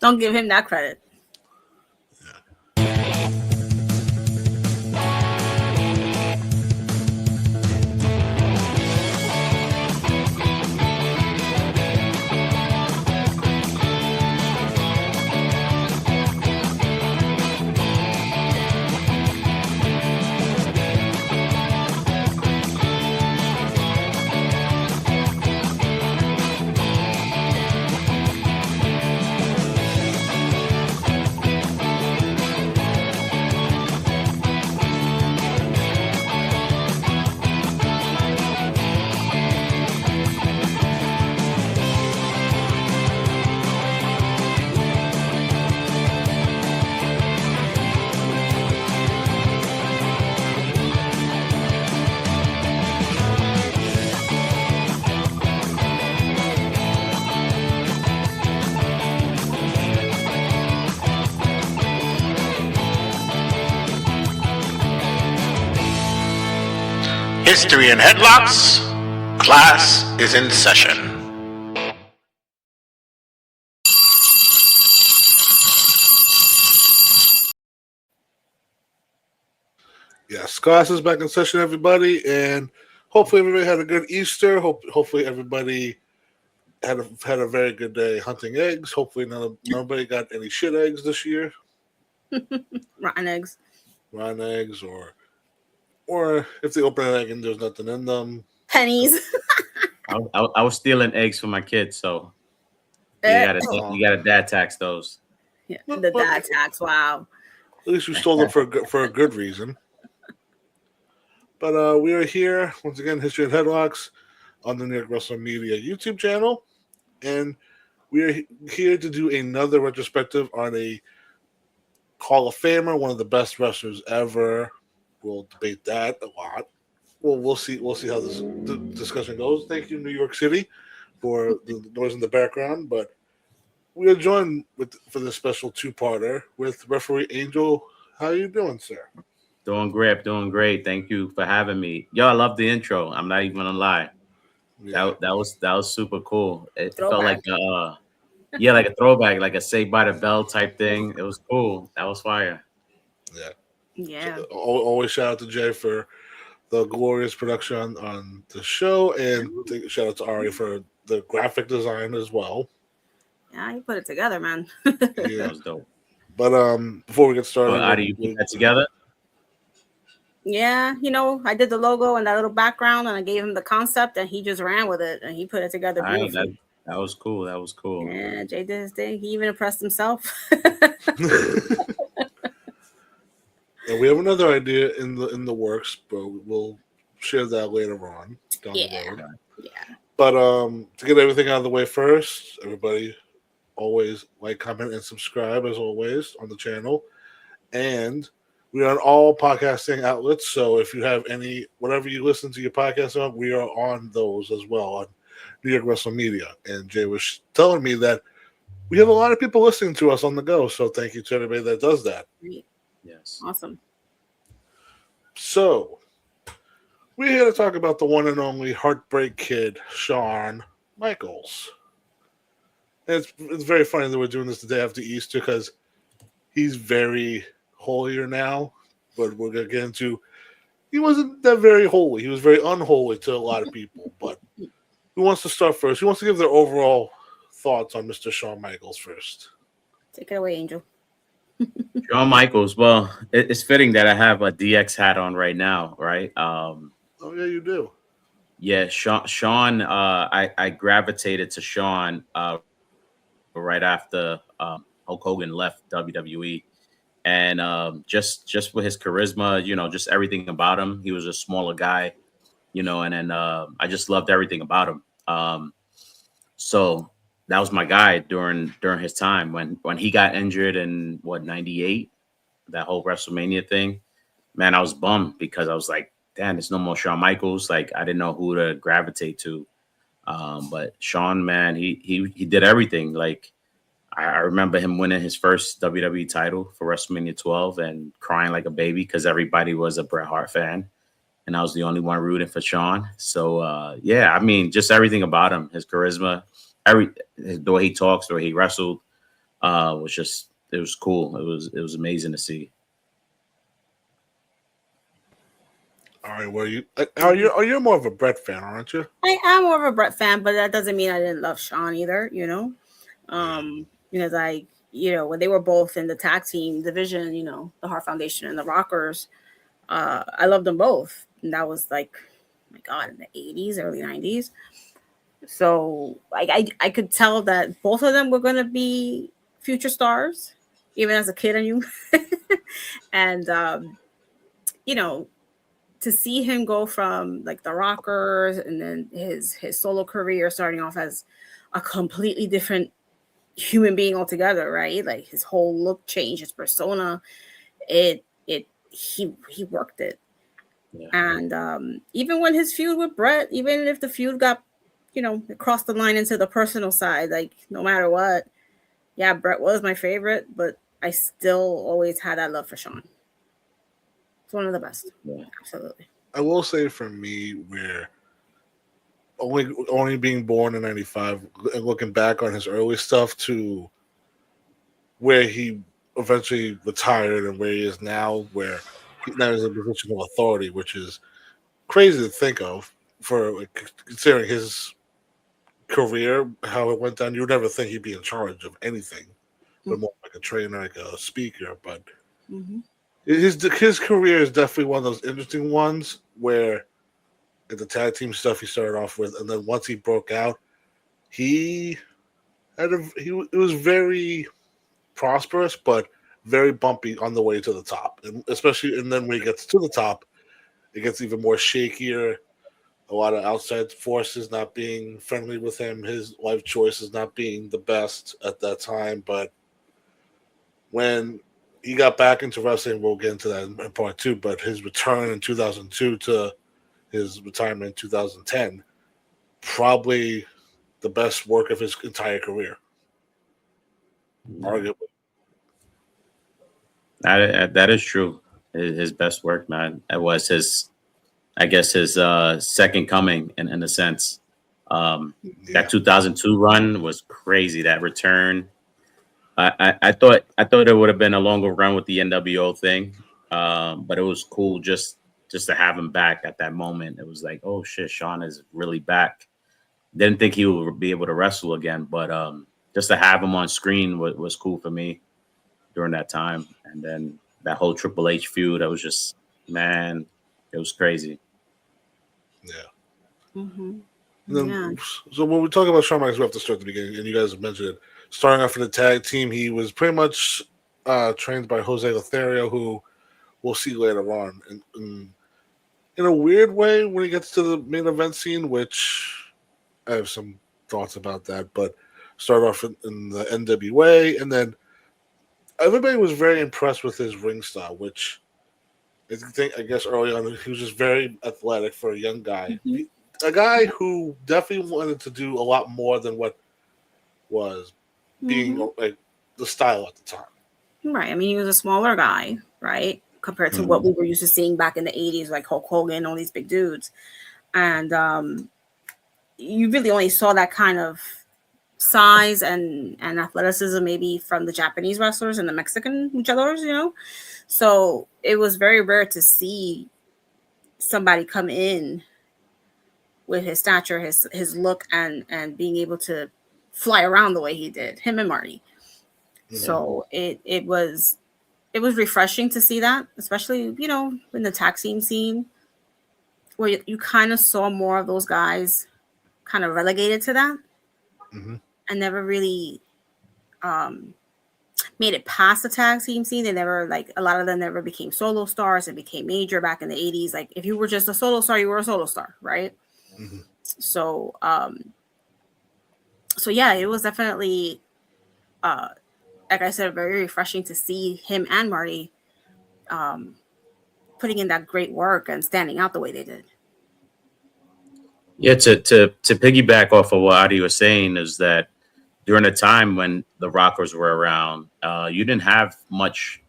Don't give him that credit. History and Headlocks, class is in session. Yes, class is back in session, everybody, and hopefully everybody had a good Easter. Hopefully everybody had a very good day hunting eggs. Hopefully nobody got any shit eggs this year. Rotten eggs. Rotten eggs, or if they open an egg and there's nothing in them. Pennies. I was stealing eggs for my kids, so you gotta dad tax those. Yeah, the dad tax. Wow. At least you stole them for a good reason. But we are here once again, History and Headlocks, on the New York Wrestle Media YouTube channel, and we are here to do another retrospective on a Hall of Famer, one of the best wrestlers ever. We'll debate that a lot. We'll see how this discussion goes. Thank you, New York City, for the noise in the background. But we are joined for this special two-parter with referee Angel. How are you doing, sir? Doing great. Thank you for having me. Yo, I love the intro. I'm not even gonna lie. Yeah. That was super cool. It felt like like a throwback, like a Saved by the Bell type thing. It was cool. That was fire. Yeah. So, always shout out to Jay for the glorious production on the show, and shout out to Ari for the graphic design as well. Yeah, you put it together, man. That was dope. But before we get started, how do you put that together? Yeah, I did the logo and that little background, and I gave him the concept, and he just ran with it, and he put it together beautifully. That was cool. Yeah, Jay did his thing. He even impressed himself. And we have another idea in the works, but we'll share that later on down the road. Yeah. But to get everything out of the way first, everybody always like, comment, and subscribe as always on the channel. And we are on all podcasting outlets, so if you have whatever you listen to your podcast on, we are on those as well on New York Wrestle Media. And Jay was telling me that we have a lot of people listening to us on the go, so thank you to everybody that does that. Yes. Awesome. So, we're here to talk about the one and only Heartbreak Kid, Shawn Michaels. And it's very funny that we're doing this the day after Easter because he's very holier now, but we're going to get into, he wasn't that very holy. He was very unholy to a lot of people, but who wants to start first? Who wants to give their overall thoughts on Mr. Shawn Michaels first? Take it away, Angel. Shawn Michaels. Well, it's fitting that I have a DX hat on right now, right? Oh yeah, you do. Yeah, Shawn. I gravitated to Shawn right after Hulk Hogan left WWE, and just with his charisma, just everything about him. He was a smaller guy, and then I just loved everything about him. So that was my guy during his time when he got injured in '98, that whole WrestleMania thing. Man, I was bummed because I was like, damn, there's no more Shawn Michaels. Like, I didn't know who to gravitate to. But Shawn, man, he did everything. Like, I remember him winning his first WWE title for WrestleMania 12 and crying like a baby because everybody was a Bret Hart fan, and I was the only one rooting for Shawn. So yeah, I mean, just everything about him, his charisma, the way he talks, the way he wrestled, was just, it was cool. It was amazing to see. All right, well, you're more of a Brett fan, aren't you? I am more of a Brett fan, but that doesn't mean I didn't love Shawn either, because when they were both in the tag team division, the Heart Foundation and the Rockers, I loved them both. And that was like, oh my God, in the 80s, early 90s. So I could tell that both of them were going to be future stars, even as a kid I knew. And, to see him go from like the Rockers and then his solo career starting off as a completely different human being altogether, right? Like his whole look changed, his persona, he worked it. Yeah. And even when his feud with Brett, even if the feud got, it crossed the line into the personal side, like no matter what, yeah, Brett was my favorite, but I still always had that love for Shawn. It's one of the best. Yeah. Absolutely. I will say for me, where only being born in '95 and looking back on his early stuff to where he eventually retired and where he is now, where he now is a position of authority, which is crazy to think of for considering his career, how it went down. You would never think he'd be in charge of anything, but more like a trainer, like a speaker. But his career is definitely one of those interesting ones where in the tag team stuff he started off with, and then once he broke out, it was very prosperous, but very bumpy on the way to the top, and then when he gets to the top, it gets even more shakier. A lot of outside forces not being friendly with him, his life choices not being the best at that time. But when he got back into wrestling, we'll get into that in part two, but his return in 2002 to his retirement in 2010, probably the best work of his entire career. Arguably. That is true. His best work, man. It was his, I guess, his second coming in a sense. That 2002 run was crazy. That return. I thought it would have been a longer run with the NWO thing, but it was cool just to have him back at that moment. It was like, oh shit, Shawn is really back. Didn't think he would be able to wrestle again, but just to have him on screen was cool for me during that time. And then that whole Triple H feud, I was just, man, it was crazy. Yeah. So when we talk about Shawn Michaels, we have to start at the beginning, and you guys have mentioned it. Starting off in the tag team, he was pretty much trained by Jose Lothario, who we'll see later on. And in a weird way, when he gets to the main event scene, which I have some thoughts about that, but start off in the NWA, and then everybody was very impressed with his ring style, which I guess early on he was just very athletic for a young guy. A guy who definitely wanted to do a lot more than what was being like the style at the time. Right. I mean, he was a smaller guy, right? Compared to what we were used to seeing back in the 80s, like Hulk Hogan, all these big dudes. And you really only saw that kind of size and athleticism maybe from the Japanese wrestlers and the Mexican luchadores, So it was very rare to see somebody come in with his stature, his look, and being able to fly around the way he did, him and Marty. So it was refreshing to see that, especially, in the tag team scene where you kind of saw more of those guys kind of relegated to that and never really made it past the tag team scene. They never, like, a lot of them never became solo stars and became major back in the 80s. Like, if you were just a solo star, you were a solo star, right? So, yeah, it was definitely, like I said, very refreshing to see him and Marty putting in that great work and standing out the way they did. Yeah, to piggyback off of what Adi was saying is that during a time when the Rockers were around, you didn't have much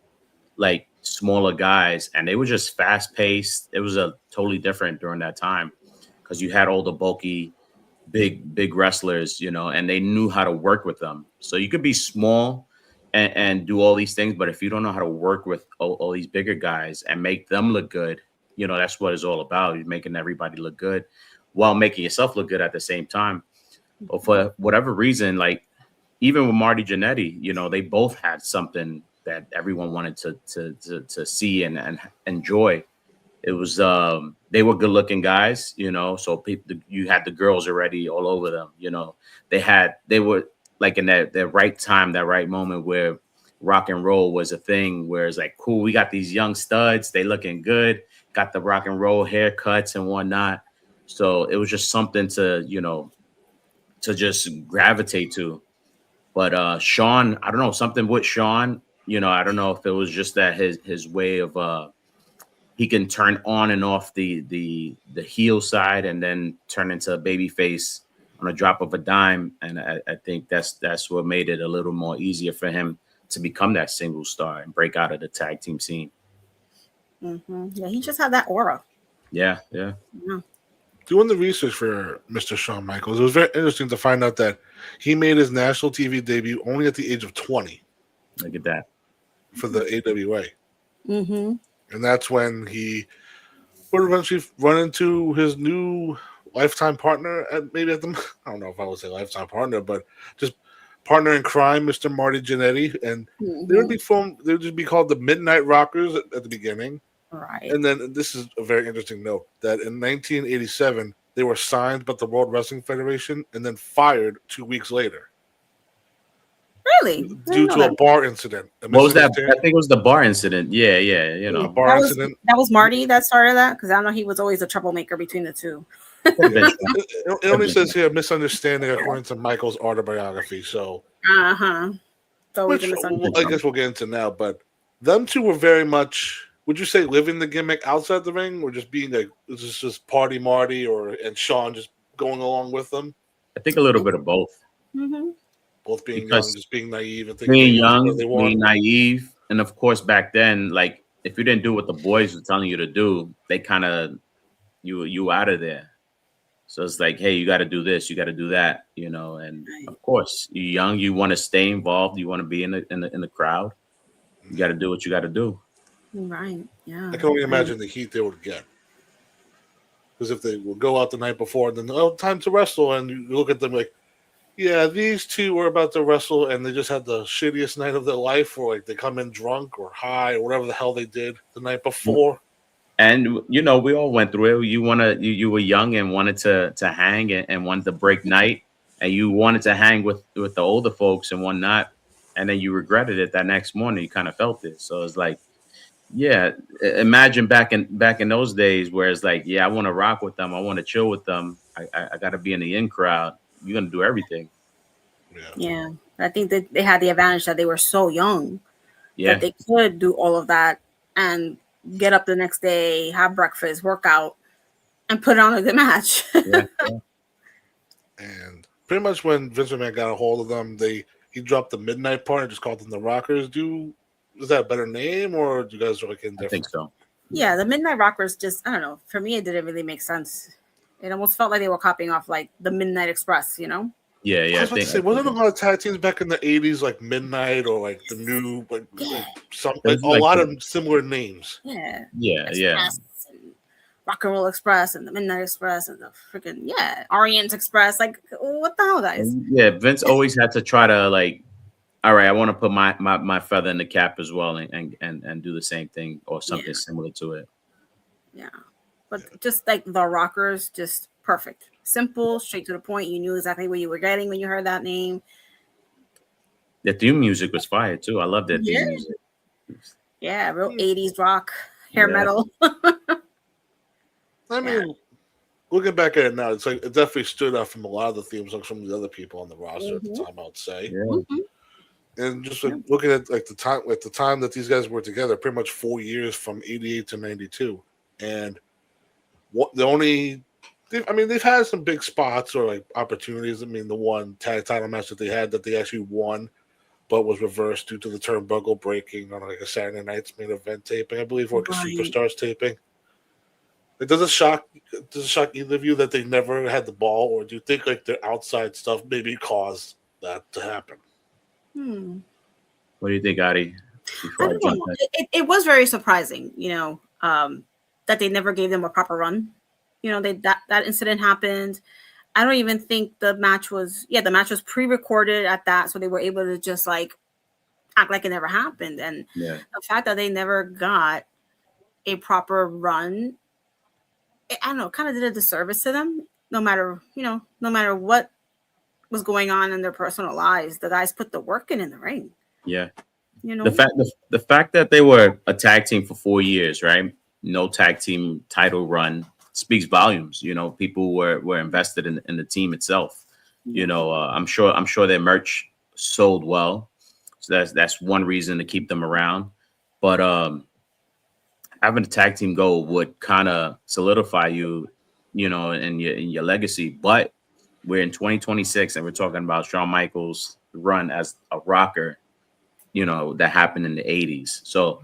like smaller guys, and they were just fast paced. It was a totally different during that time because you had all the bulky, big wrestlers, and they knew how to work with them. So you could be small, and do all these things. But if you don't know how to work with all these bigger guys and make them look good, that's what it's all about. You're making everybody look good while making yourself look good at the same time. But for whatever reason, like even with Marty Jannetty, they both had something that everyone wanted to see and enjoy. It was they were good looking guys, so people, you had the girls already all over them. They were like in that right time, that right moment where rock and roll was a thing, where it's like, cool, we got these young studs, they looking good, got the rock and roll haircuts and whatnot. So it was just something to to just gravitate to. But Shawn, I don't know, something with Shawn, I don't know if it was just that his way of he can turn on and off the heel side and then turn into a baby face on a drop of a dime. And I think that's what made it a little more easier for him to become that single star and break out of the tag team scene. Yeah, he just had that aura. Yeah. Doing the research for Mr. Shawn Michaels, it was very interesting to find out that he made his national TV debut only at the age of 20. Look at that. For the AWA. Mm-hmm. And that's when he would eventually run into his new lifetime partner I don't know if I would say lifetime partner, but just partner in crime, Mr. Marty Jannetty. And they would just be called the Midnight Rockers at the beginning. Right. And then this is a very interesting note that in 1987 they were signed by the World Wrestling Federation and then fired 2 weeks later. Really? Due to a bar incident. What was that? I think it was the bar incident. Yeah. A bar incident. That was Marty that started that, because I know he was always a troublemaker between the two. It only says here misunderstanding according to Michael's autobiography. So, which I guess we'll get into now. But them two were very much. Would you say living the gimmick outside the ring, or just being like this is just Party Marty and Shawn just going along with them? I think a little bit of both. Both being young, just being naive, and being young, being naive, and of course back then, like if you didn't do what the boys were telling you to do, they kind of you out of there. So it's like, hey, you got to do this, you got to do that, And of course, you're young, you want to stay involved, you want to be in the crowd. You got to do what you got to do. Right. Yeah. I can only imagine the heat they would get. Because if they would go out the night before and then, time to wrestle, and you look at them like, yeah, these two were about to wrestle and they just had the shittiest night of their life, or like they come in drunk or high or whatever the hell they did the night before. And we all went through it. You were young and wanted to hang and wanted to break night, and you wanted to hang with the older folks and whatnot, and then you regretted it that next morning. You kind of felt it. So it's like, yeah, imagine back in those days where it's like, yeah, I want to rock with them, I want to chill with them, I got to be in the in crowd. You're gonna do everything. Yeah. I think that they had the advantage that they were so young that they could do all of that and get up the next day, have breakfast, work out, and put on a good match. And pretty much when Vince McMahon got a hold of them, he dropped the Midnight part and just called them the Rockers. Is that a better name, or do you guys look indifferent? I think so. Yeah, the Midnight Rockers just, I don't know. For me, it didn't really make sense. It almost felt like they were copying off like the Midnight Express, Yeah. I was about to say, wasn't a lot of tag teams back in the 80s like Midnight or like the New, a lot of similar names. Yeah. Express and Rock and Roll Express and the Midnight Express and the freaking Orient Express. Like, what the hell, guys? Yeah, Vince always had to try to like, all right, I want to put my feather in the cap as well and do the same thing or something similar to it. Yeah. But just like the Rockers, just perfect. Simple, straight to the point. You knew exactly what you were getting when you heard that name. The theme music was fire too. I love that theme music. Yeah, real 80s rock, hair metal. I mean, looking back at it now, it's like it definitely stood out from a lot of the themes, like some of the other people on the roster at the time, I would say. And just looking at the time that these guys were together, pretty much 4 years from 88 to 92, and they've had some big spots or like opportunities. I mean, the one tag title match that they had that they actually won, but was reversed due to the turnbuckle breaking on like a Saturday night's main event taping, I believe, or like a Superstars taping. Does it shock either of you that they never had the ball, or do you think like their outside stuff maybe caused that to happen? What do you think, Adi? I Before I don't jump know. in. It was very surprising, that they never gave them a proper run. That incident happened. I don't even think the match was pre-recorded at that, so they were able to just like act like it never happened. And Yeah. the fact that they never got a proper run, I don't know, kind of did a disservice to them. No matter what was going on in their personal lives, the guys put the work in the ring. Yeah. You know, The fact that they were a tag team for 4 years, right? No tag team title run speaks volumes. People were invested in the team itself. I'm sure their merch sold well, so that's one reason to keep them around. But having a tag team go would kind of solidify you, in your legacy. But we're in 2026, and we're talking about Shawn Michaels' run as a rocker. That happened in the 80s. So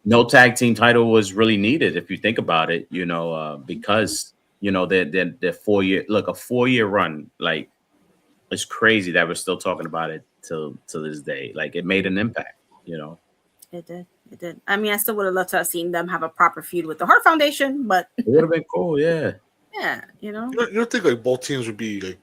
no tag team title was really needed if you think about it, because, they're 4 year, look, a 4 year run, like it's crazy that we're still talking about it to this day. Like it made an impact, It did. It did. I mean, I still would have loved to have seen them have a proper feud with the Hart Foundation, but It would have been cool. Yeah. yeah, You don't think like both teams would be like,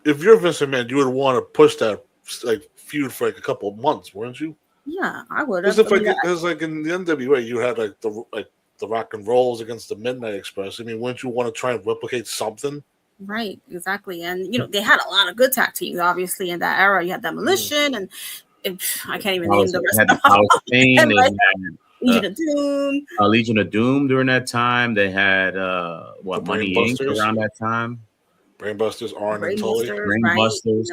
if you're Vince McMahon, you would want to push that like feud for like a couple of months, wouldn't you? Yeah, I would have. Because like in the NWA, you had like the Rock and Rolls against the Midnight Express. I mean, wouldn't you want to try and replicate something? Right, exactly. And they had a lot of good tag teams, obviously, in that era. You had Demolition, and I can't even name the rest of them. Like, Legion of Doom. Legion of Doom during that time. They had Money Inc. around that time. Brainbusters, Arn and Tully. Brainbusters.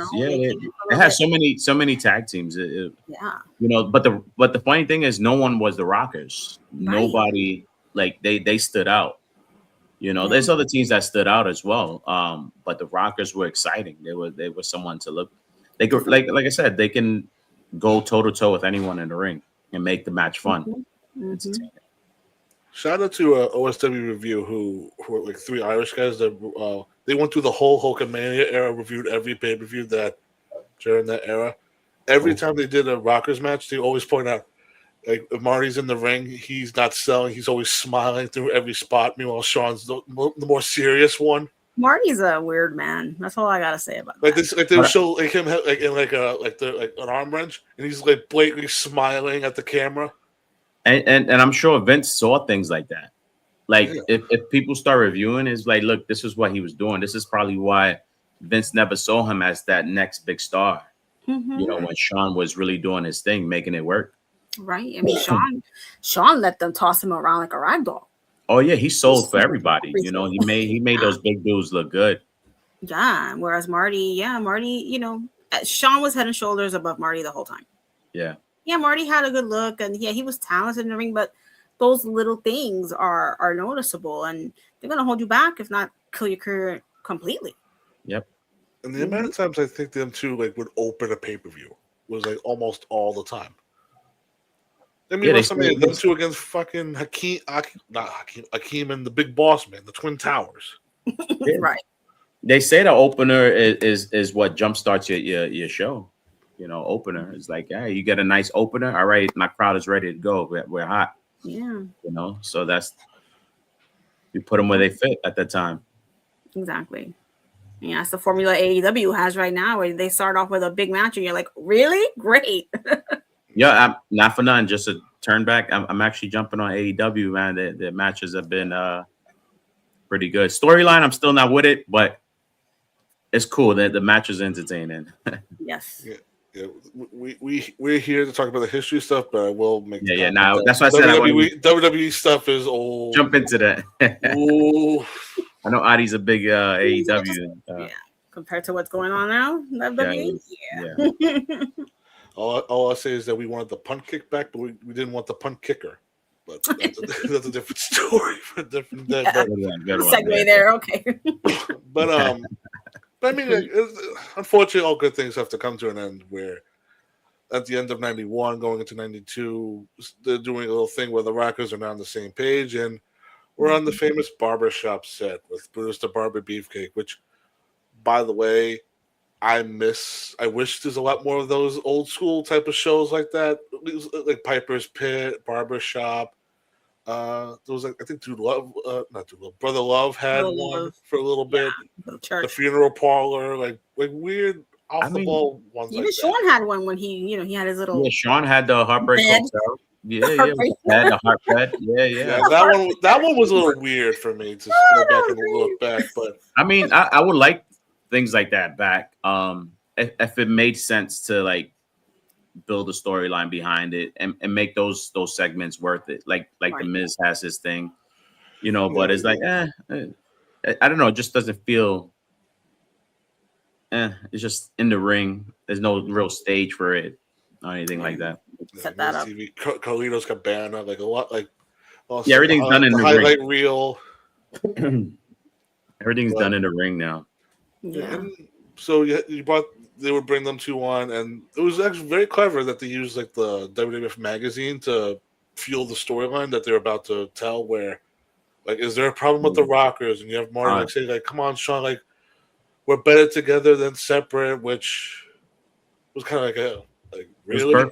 They had so many tag teams. But the funny thing is, no one was the Rockers. Right. Nobody, like they stood out. There's other teams that stood out as well. But the Rockers were exciting. They were someone to look. They could, like I said, they can go toe to toe with anyone in the ring and make the match fun. Mm-hmm. Shout out to OSW Review, who were like three Irish guys that they went through the whole Hulkamania era, reviewed every pay-per-view that during that era. Every time they did a Rockers match, they always point out, like, if Marty's in the ring, he's not selling. He's always smiling through every spot. Meanwhile, Shawn's the more serious one. Marty's a weird man. That's all I gotta say about like that. this. Like they would show like him like in like an arm wrench, and he's like blatantly smiling at the camera. And I'm sure Vince saw things like that. Like if people start reviewing, it's like, look, this is what he was doing. This is probably why Vince never saw him as that next big star. When Shawn was really doing his thing, making it work. Right. I mean, Shawn let them toss him around like a rag doll. Oh yeah, he sold for everybody. He made those big dudes look good. Yeah. Whereas Marty, Shawn was head and shoulders above Marty the whole time. Yeah. Yeah, Marty had a good look, and he was talented in the ring, but those little things are noticeable, and they're gonna hold you back, if not kill your career completely. Yep. And the amount of times I think them two like would open a pay-per-view was like almost all the time. I mean, them two against fucking Hakeem and the Big Boss Man, the Twin Towers. Right. They say the opener is what jumpstarts your show. Opener is like, hey, you get a nice opener. All right, my crowd is ready to go. We're hot. Yeah. So that's, you put them where they fit at that time. Exactly. Yeah, that's the formula AEW has right now, where they start off with a big match, and you're like, really? Great. Yeah, I'm not for nothing. Just a turn back. I'm actually jumping on AEW, man. The matches have been pretty good. Storyline, I'm still not with it, but it's cool that the match is entertaining. Yes. Yeah. We're here to talk about the history stuff, but I will make now that's why I said WWE stuff is old. Jump into that. Ooh. I know Adi's a big AEW. Compared to what's going on now, WWE. Yeah. All I'll say is that we wanted the punt kick back, but we didn't want the punt kicker. But that's a different story for a different day. Segue there, okay. But I mean, unfortunately, all good things have to come to an end. Where at the end of '91, going into '92, they're doing a little thing where the Rockers are now on the same page, and we're on the famous barbershop set with Bruce the Barber Beefcake, which, by the way, I wish there's a lot more of those old school type of shows like that, like Piper's Pit, Barbershop. There was like, I think not Dude Love, Brother Love had Brother one Love. for a little bit. The The church. Funeral Parlor, like weird off the ball ones Even like Shawn that. had one when he had his little. Yeah, Sean had the Heartbreak Bed. Hotel. Yeah, had the heart bed. Yeah. Yeah, that one was a little weird for me to go back and look back. But I mean, I would like things like that back. If it made sense to like build a storyline behind it and make those segments worth it. Like Right. the Miz has his thing, you know, but it's like I don't know, it just doesn't feel it's just in the ring. There's no real stage for it or anything like that. Set that up. TV, Carlito's Cabana, like a lot, like also, Yeah, everything's done in the highlight ring. reel. Everything's done in the ring now. Yeah. And so they would bring them 2-on, and it was actually very clever that they used like the WWF magazine to fuel the storyline that they're about to tell. Where, like, is there a problem with the Rockers? And you have Marty like saying, like, "Come on, Shawn, like, we're better together than separate," which was kind of like really.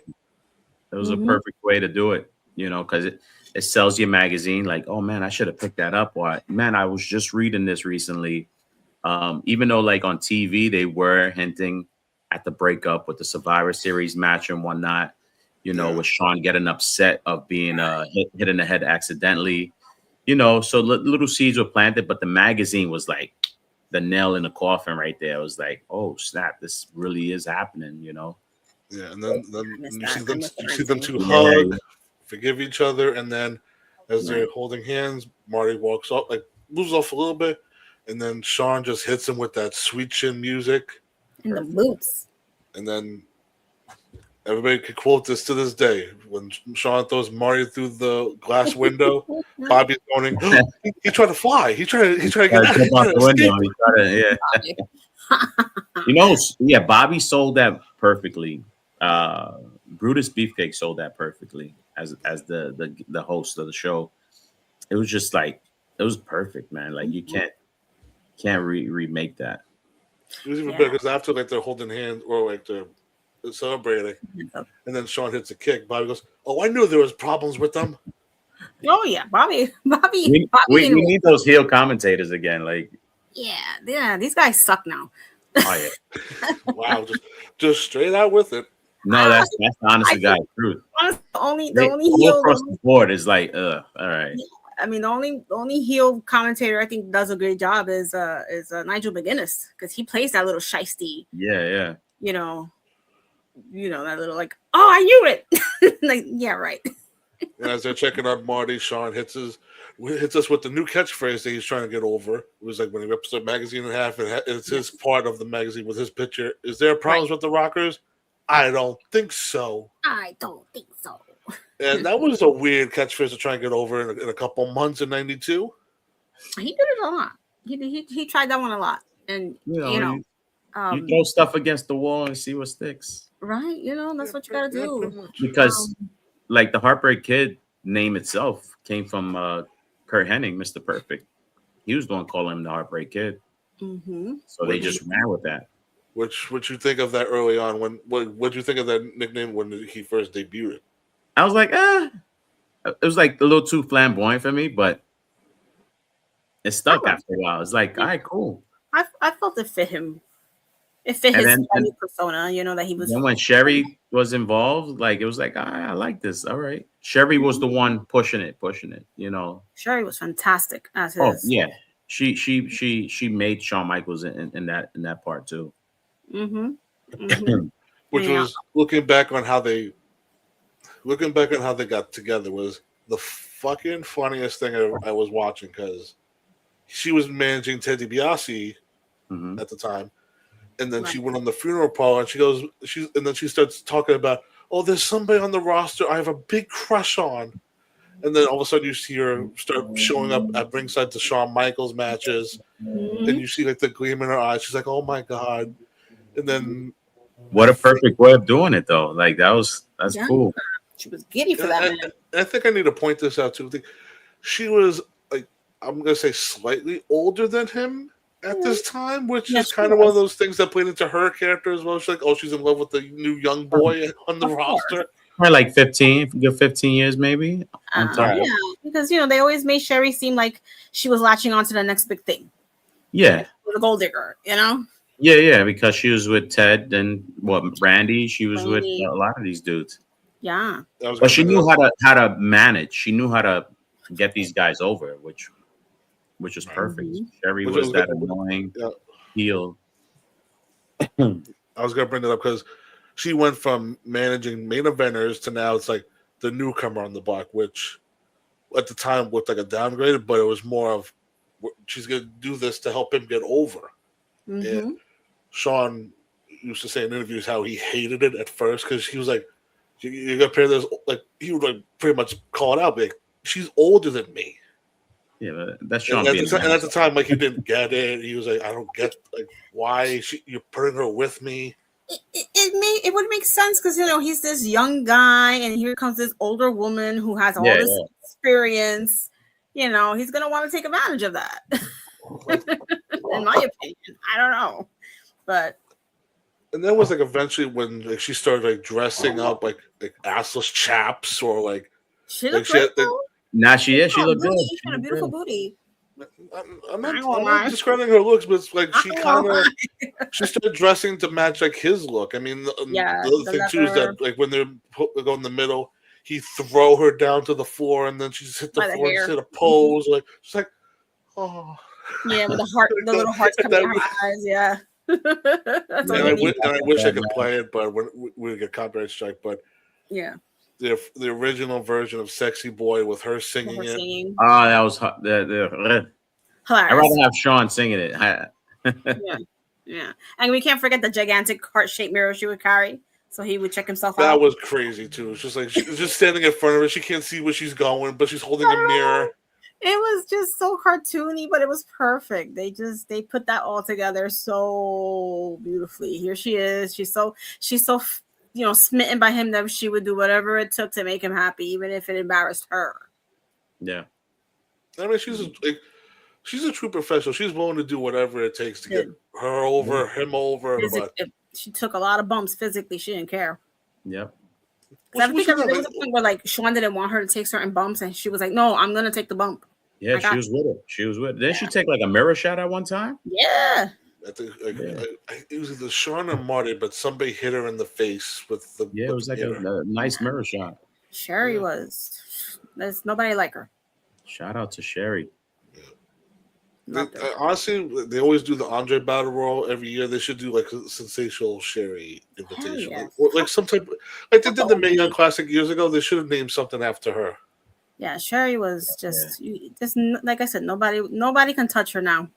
It was a perfect way to do it, you know, because it sells your magazine. Like, oh man, I should have picked that up. Or man, I was just reading this recently. Even though like on TV they were hinting at the breakup with the Survivor Series match and whatnot, you know, with Shawn getting upset of being hit in the head accidentally, you know, so little seeds were planted, but the magazine was like the nail in the coffin right there. It was like, oh snap, this really is happening, you know. Yeah, and then you see them two hug, forgive each other, and then as they're holding hands, Marty walks off, like moves off a little bit, and then Shawn just hits him with that sweet chin music. And the boots. And then everybody could quote this to this day. When Shawn throws Marty through the glass window, Bobby's going, he tried to fly. He tried to get out the window. You know, yeah, Bobby sold that perfectly. Brutus Beefcake sold that perfectly as the host of the show. It was just like, it was perfect, man. Like you can't remake that. It was even better because after like they're holding hands or like they're celebrating, and then Shawn hits a kick. Bobby goes, "Oh, I knew there was problems with them." Oh yeah, Bobby. We need those heel commentators again. Like, yeah, these guys suck now. Oh yeah, wow, just straight out with it. No, that's honestly, guys, truth. The only heel across the board is like, all right. I mean, the only heel commentator I think does a great job is Nigel McGuinness, because he plays that little shiesty. Yeah. You know that little like, oh, I knew it. Like, yeah, right. And as they're checking on Marty, Shawn hits us with the new catchphrase that he's trying to get over. It was like when he rips the magazine in half, and it's his part of the magazine with his picture. Is there problems with the Rockers? I don't think so. And that was a weird catchphrase to try and get over in a couple months in '92. He did it a lot. He tried that one a lot, and you throw stuff against the wall and see what sticks. Right, that's what you gotta do. Because like the Heartbreak Kid name itself came from Kurt Hennig, Mr. Perfect. He was the one calling him the Heartbreak Kid. Mm-hmm. So they just ran with that. What you think of that early on? What you think of that nickname when he first debuted it? I was like, it was like a little too flamboyant for me, but it stuck after a while. It's like, all right, cool. I felt it fit him. It fit his persona, that he was. Then when Sherry was involved, like it was like, I like this. All right, Sherry was the one pushing it. Sherry was fantastic as his. Oh yeah, she made Shawn Michaels in that part too. Mm-hmm. Mm-hmm. Which was looking back on how they got together was the fucking funniest thing I was watching, because she was managing Ted DiBiase at the time, and then she went on the funeral parlor and then she starts talking about, oh, there's somebody on the roster I have a big crush on, and then all of a sudden you see her start showing up at ringside to Shawn Michaels matches, and you see like the gleam in her eyes. She's like, oh my god, and then. What a perfect way of doing it, though. Like that's cool. She was giddy for that. I think I need to point this out too. She was like, I'm gonna say slightly older than him, at this time, which Yeah, is she kind of one of was. those things that played into her character as well. She's like, oh, she's in love with the new young boy on the Of roster. Probably like 15, good 15 years maybe on top. Yeah, because they always made Sherry seem like she was latching on to the next big thing. Yeah. The gold digger, Yeah, because she was with Ted and Randy. She was with Randy. a lot of these dudes. Yeah. But she knew how to manage. She knew how to get these guys over, which was perfect. Sherry was that annoying heel. I was gonna bring that up because she went from managing main eventers to now it's like the newcomer on the block, which at the time looked like a downgrade, but it was more of she's gonna do this to help him get over. And Shawn used to say in interviews how he hated it at first because he was like, "You got to pair this." Like he would like pretty much call it out, like she's older than me. Yeah, but that's Shawn. And at the time, like he didn't get it. He was like, "I don't get like why you're putting her with me." It would make sense because he's this young guy, and here comes this older woman who has all this experience. He's gonna want to take advantage of that. In my opinion, I don't know, but. And then was like eventually when like she started like dressing up like assless chaps or like she looked great. Nah, she looked good. She had a beautiful booty. I'm not describing her looks, but it's like she started dressing to match like his look. I mean, the other thing too is that like when they go in the middle, he throw her down to the floor and then she just hit the floor instead of pose. Like she's like, oh yeah, with the little hearts coming out her eyes. Yeah. And I wish I could play it, but we would get copyright strike. But yeah. The original version of "Sexy Boy" with her singing it. Oh, that was hilarious. I'd rather have Shawn singing it. Yeah, and we can't forget the gigantic heart-shaped mirror she would carry, so he would check himself out. That was crazy too. It's just like she's just standing in front of her. She can't see where she's going, but she's holding a mirror. It was just so cartoony, but it was perfect. They put that all together so beautifully. Here she is. She's so smitten by him that she would do whatever it took to make him happy, even if it embarrassed her. Yeah. I mean, she's a true professional. She's willing to do whatever it takes to get her over, him over. But she took a lot of bumps physically. She didn't care. Yep. I think there was a point where like Shawn didn't want her to take certain bumps, and she was like, "No, I'm gonna take the bump." Yeah, she was with it. Didn't she take like a mirror shot at one time? Yeah. I think it was either Shawn or Marty, but somebody hit her in the face with the. Yeah, it was like a nice mirror shot. Sherry was. There's nobody like her. Shout out to Sherry. Honestly, they always do the Andre Battle Royal every year. They should do like a sensational Sherry invitation, like some type. Like they did the Mae Young Classic years ago. They should have named something after her. Yeah, Sherry was just like I said. Nobody can touch her now,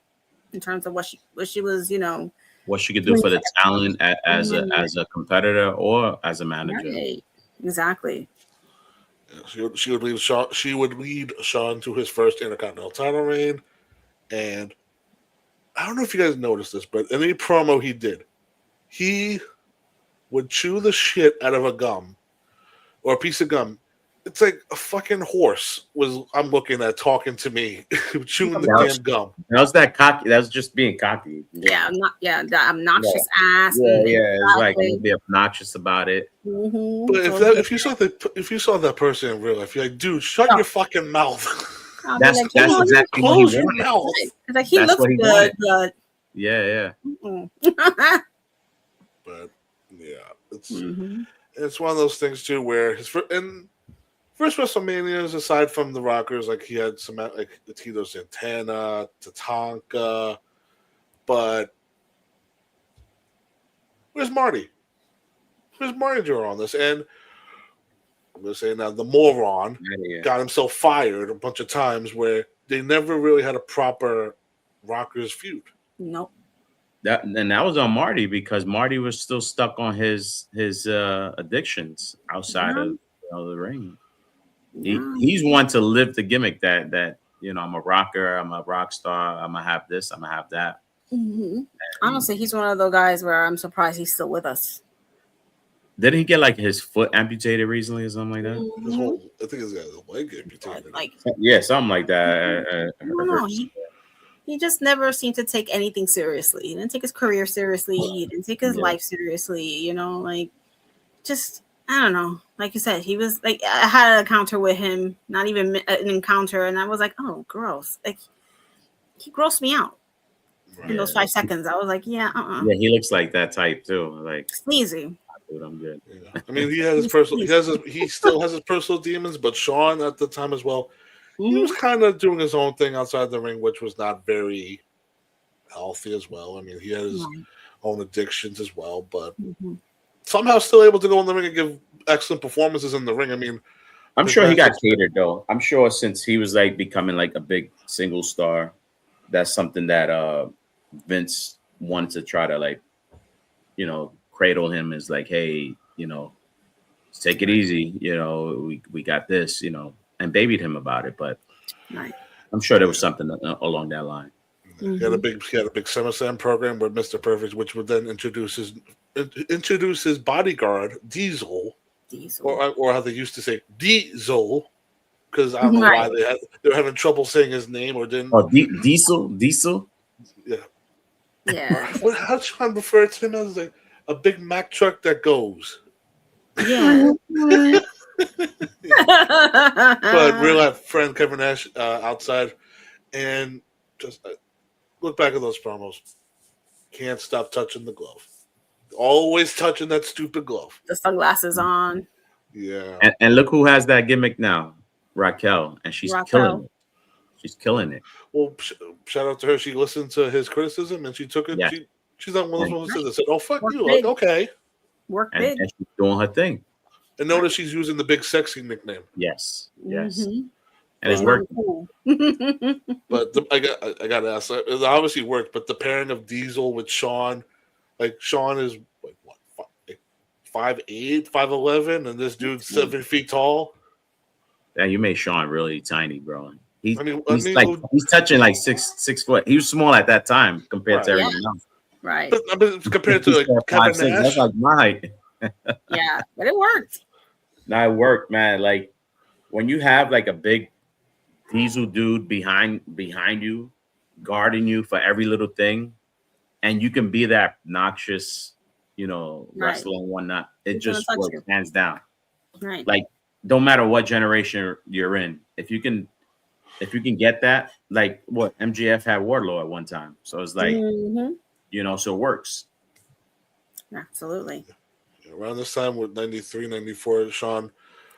in terms of what she was. What she could do for the talent as a competitor or as a manager. Right. Exactly. Yeah, she would lead Shawn. She would lead Shawn to his first Intercontinental title reign. And I don't know if you guys noticed this, but in any promo he did, he would chew the shit out of a gum or a piece of gum. It's like a fucking horse I'm looking at talking to me, chewing the damn gum. That was that cocky. That was just being cocky. Yeah, the obnoxious ass. Yeah, it's like be obnoxious about it. Mm-hmm. But if you saw that person in real life, you're like, dude, shut your fucking mouth. That's exactly what he wanted. Like he looks good, but yeah. But yeah, it's one of those things too where his first WrestleManias, aside from the Rockers, like he had some like the Tito Santana, Tatanka, but where's Marty? Where's Marty during all this? And I'm going to say now, the moron got himself fired a bunch of times where they never really had a proper Rockers feud. Nope. That was on Marty because Marty was still stuck on his addictions outside of the ring. He's one to live the gimmick that I'm a rocker, I'm a rock star, I'm gonna have this, I'm gonna have that. Mm-hmm. Honestly, he's one of those guys where I'm surprised he's still with us. Didn't he get like his foot amputated recently or something like that? I think he's got a leg amputated. Something like that. he just never seemed to take anything seriously. He didn't take his career seriously. He didn't take his life seriously. You know, like just I don't know. Like you said, he was like I had an encounter with him, not even an encounter, and I was like, oh, gross. Like he grossed me out in those 5 seconds. I was like, yeah, Yeah, he looks like that type too. Like sneezy. dude, I'm good. Yeah. I mean, he had his personal. He still has his personal demons, but Shawn at the time as well. He was kind of doing his own thing outside the ring, which was not very healthy as well. I mean, he had his own addictions as well, but somehow still able to go in the ring and give excellent performances in the ring. I mean, I'm sure he got catered though. I'm sure since he was like becoming like a big single star, that's something that Vince wanted to try to like, you know, cradle him as like, hey, you know, take it easy, you know, we got this, you know, and babied him about it. But I'm sure there was something along that line. He had a big SummerSlam program with Mr. Perfect, which would then introduce his bodyguard Diesel. Or how they used to say Diesel, because I don't know why they were having trouble saying his name or didn't. Oh, Diesel. Yeah. How Shawn referred to him as a Big Mac truck that goes. Yeah. But real life friend Kevin Nash outside, and just look back at those promos. Can't stop touching the glove. Always touching that stupid glove. The sunglasses on. Yeah. And look who has that gimmick now, Raquel, and she's killing it. She's killing it. Well, shout out to her. She listened to his criticism and she took it. Yeah. She's not one of those ones that said, "Oh fuck you." Like, okay. Work big. And she's doing her thing. And notice she's using the Big Sexy nickname. Yes. And it's working. Cool. But I got to ask. It obviously worked. But the pairing of Diesel with Shawn, like Shawn is like what 5'8", 5'11", and this dude's 7 feet tall. Yeah, you made Shawn really tiny, bro. He's touching like six foot. He was small at that time compared to everyone else. Right. But compared to like Kevin Nash, that's like my height. Yeah, but it worked. It worked, man. Like when you have like a big Diesel dude behind you, guarding you for every little thing, and you can be that obnoxious, you know, wrestler and whatnot. It just works hands down. Right. Like don't matter what generation you're in, if you can get that, like what MJF had Wardlow at one time. So it's like, you know, so it works. Absolutely. Around this time with 93, 94, Shawn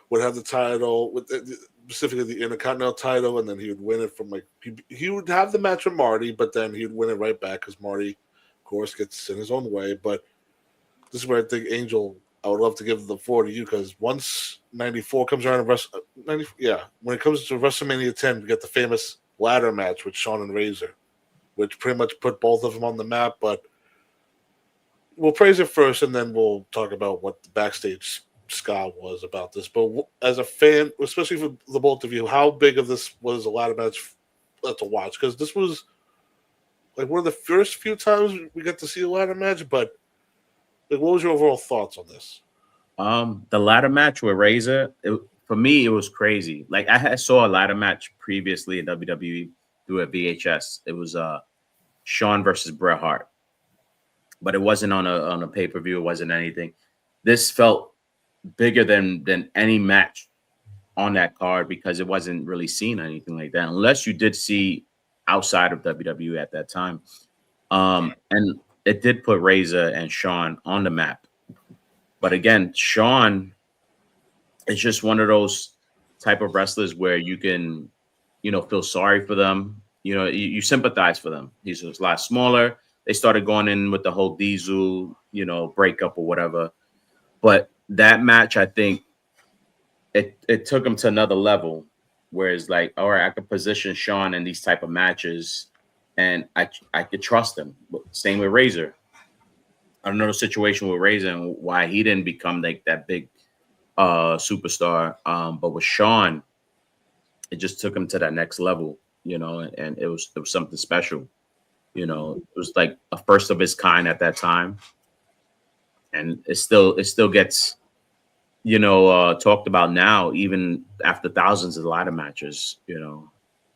would have the title, with specifically the Intercontinental title, and then he would win it from he would have the match with Marty, but then he would win it right back because Marty, of course, gets in his own way. But this is where I think Angel, I would love to give the floor to you because once 94 comes around, when it comes to WrestleMania 10, we get the famous ladder match with Shawn and Razor, which pretty much put both of them on the map. But we'll praise it first, and then we'll talk about what the backstage ska was about this. But as a fan, especially for the both of you, how big of this was a ladder match to watch? Because this was like one of the first few times we got to see a ladder match, but like, what was your overall thoughts on this? The ladder match with Razor, for me, it was crazy. Like I saw a ladder match previously in WWE through a VHS. It was Shawn versus Bret Hart, but it wasn't on a pay-per-view. It wasn't anything. This felt bigger than any match on that card because it wasn't really seen anything like that, unless you did see outside of WWE at that time. And it did put Razor and Shawn on the map. But again, Shawn is just one of those type of wrestlers where you can, you know, feel sorry for them. You know, you sympathize for them. He's a lot smaller. They started going in with the whole Diesel, you know, breakup or whatever. But that match, I think it took him to another level where it's like, all right, I could position Shawn in these type of matches and I could trust him. Same with Razor. I don't know the situation with Razor and why he didn't become like that big superstar. But with Shawn, it just took him to that next level, you know, and it was something special. You know, it was like a first of its kind at that time. And it still gets, you know, talked about now, even after thousands of ladder matches, you know.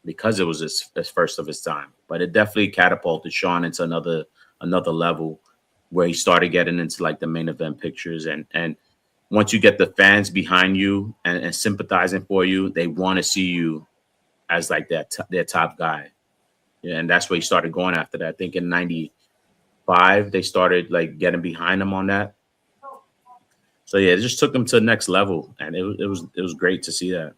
because it was his first of his time. But it definitely catapulted Shawn into another level where he started getting into like the main event pictures. And once you get the fans behind you and sympathizing for you, they want to see you as like their top guy. Yeah, and that's where he started going after that. I think in '95 they started like getting behind him on that. So yeah, it just took him to the next level, and it was great to see that.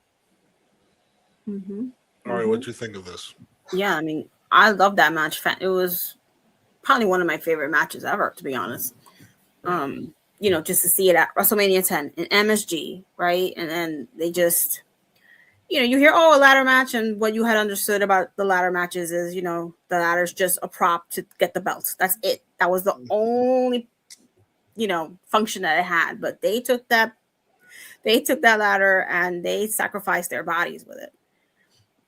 Mm-hmm. All right, what do you think of this? Yeah, I mean, I love that match. It was probably one of my favorite matches ever, to be honest. You know, just to see it at WrestleMania 10 in MSG, right? And then they just, you know, you hear, oh, a ladder match, and what you had understood about the ladder matches is, you know, the ladder's just a prop to get the belts. That's it. That was the only, you know, function that it had. But they took that ladder and they sacrificed their bodies with it.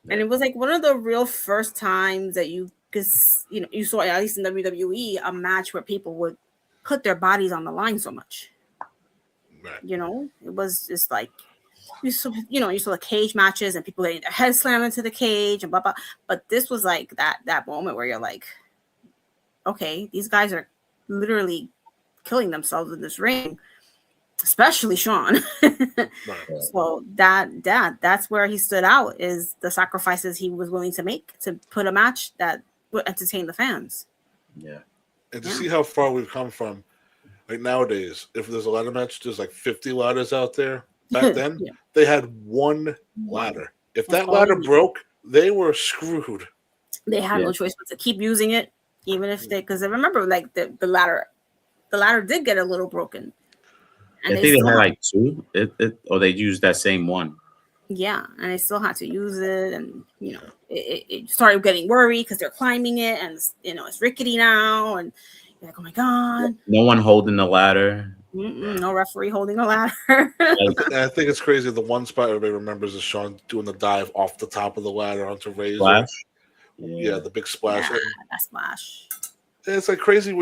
And it was like one of the real first times that you saw, at least in WWE, a match where people would put their bodies on the line so much. Right. You know, it was just like you saw the cage matches and people getting their head slammed into the cage and blah blah. But this was like that moment where you're like, okay, these guys are literally killing themselves in this ring, especially Shawn. Right. So that's where he stood out, is the sacrifices he was willing to make to put a match that would entertain the fans. Yeah. And to see how far we've come from, like nowadays, if there's a ladder match, there's like 50 ladders out there. Back then, they had one ladder. If that ladder broke, they were screwed. They had no choice but to keep using it, even if because I remember like the ladder did get a little broken. And I think they had like two, or they used that same one. Yeah, and they still had to use it, and you know, it started getting worried because they're climbing it, and you know, it's rickety now, and you're like, oh my god, no one holding the ladder, no referee holding a ladder. I think it's crazy. The one spot everybody remembers is Shawn doing the dive off the top of the ladder onto Razor. Splash. Yeah, the big splash. Yeah, that splash. And it's like crazy.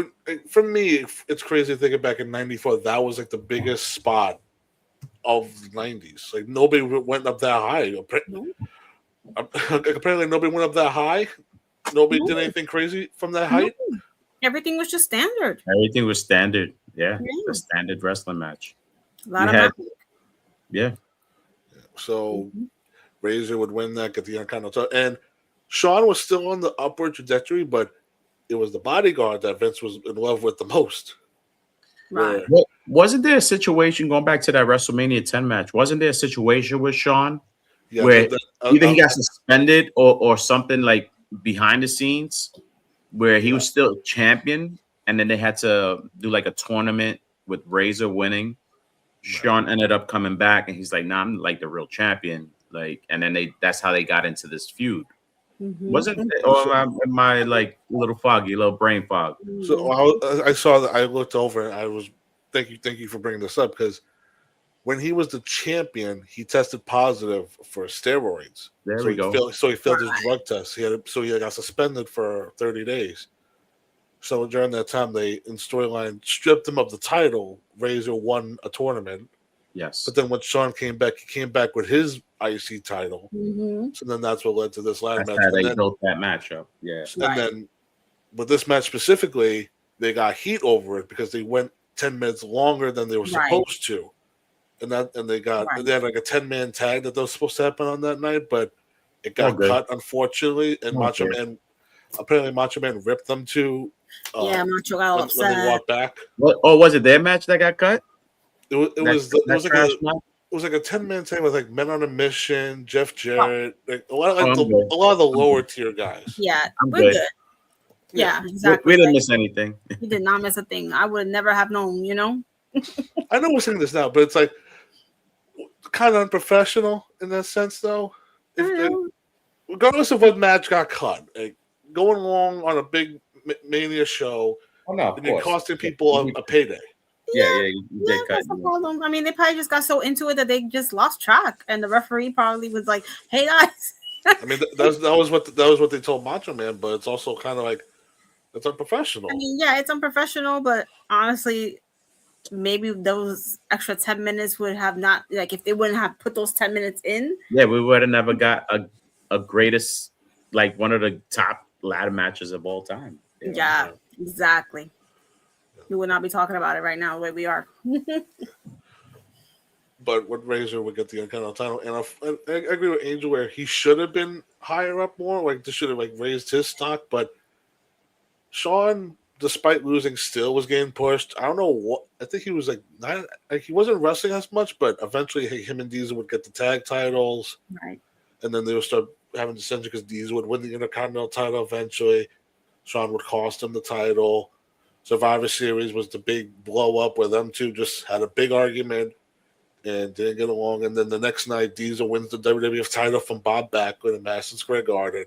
For me, it's crazy thinking back in '94. That was like the biggest spot of the '90s. Like nobody went up that high. Apparently, nobody went up that high. Nobody did anything crazy from that height. Everything was just standard. Everything was standard. Yeah. The standard wrestling match. A lot of magic. Yeah. So Razor would win that, get the Intercontinental, and Shawn was still on the upward trajectory, but it was the bodyguard that Vince was in love with the most. Right. Well, wasn't there a situation, going back to that WrestleMania 10 match, wasn't there a situation with Shawn where either he got suspended or something like behind the scenes where he was still champion, and then they had to do like a tournament with Razor winning? Shawn ended up coming back and he's like, nah, I'm like the real champion. Like, and then that's how they got into this feud. Wasn't it? Or am I like a little foggy, a little brain fog? So I saw that. I looked over and I was thank you for bringing this up, because when he was the champion, he tested positive for steroids. There we go. He failed his drug test. He got suspended for 30 days. So during that time, they in storyline stripped him of the title. Razor won a tournament. Yes. But then when Shawn came back with his IC title. So then that's what led to this ladder match. They built that matchup. Yeah. And then with this match specifically, they got heat over it because they went 10 minutes longer than they were supposed to. And they had like a 10-man tag that was supposed to happen on that night, but it got cut, unfortunately. And Macho Man ripped them to Macho got upset when they walked back. Was it their match that got cut? It was like a 10-man tag with like Men on a Mission, Jeff Jarrett, like a lot of the lower tier guys. Yeah, we're good. Yeah, exactly. We didn't miss anything. We did not miss a thing. I would never have known, you know. I know we're saying this now, but it's like kind of unprofessional in that sense, though. Regardless of what match got cut, like, going along on a big Mania show, and you're costing people a payday. You get cut. That's the problem. I mean, they probably just got so into it that they just lost track, and the referee probably was like, "Hey guys." I mean, that was what they told Macho Man, but it's also kind of like it's unprofessional. I mean, yeah, it's unprofessional, but honestly, maybe those extra 10 minutes would have not, like, if they wouldn't have put those 10 minutes in. Yeah, we would have never got a greatest, like one of the top ladder matches of all time. Yeah, exactly. We would not be talking about it right now the way we are. But with Razor would get the Intercontinental title, and I agree with Angel where he should have been higher up more. Like this should have like raised his stock, but Shawn, despite losing, still was getting pushed. I don't know what. I think he was like not like he wasn't wrestling as much, but eventually him and Diesel would get the tag titles, Right. and then they would start having dissension because Diesel would win the Intercontinental title eventually. Shawn would cost him the title. Survivor Series was the big blow up where them two just had a big argument and didn't get along. And then the next night, Diesel wins the WWF title from Bob Backlund in Madison Square Garden,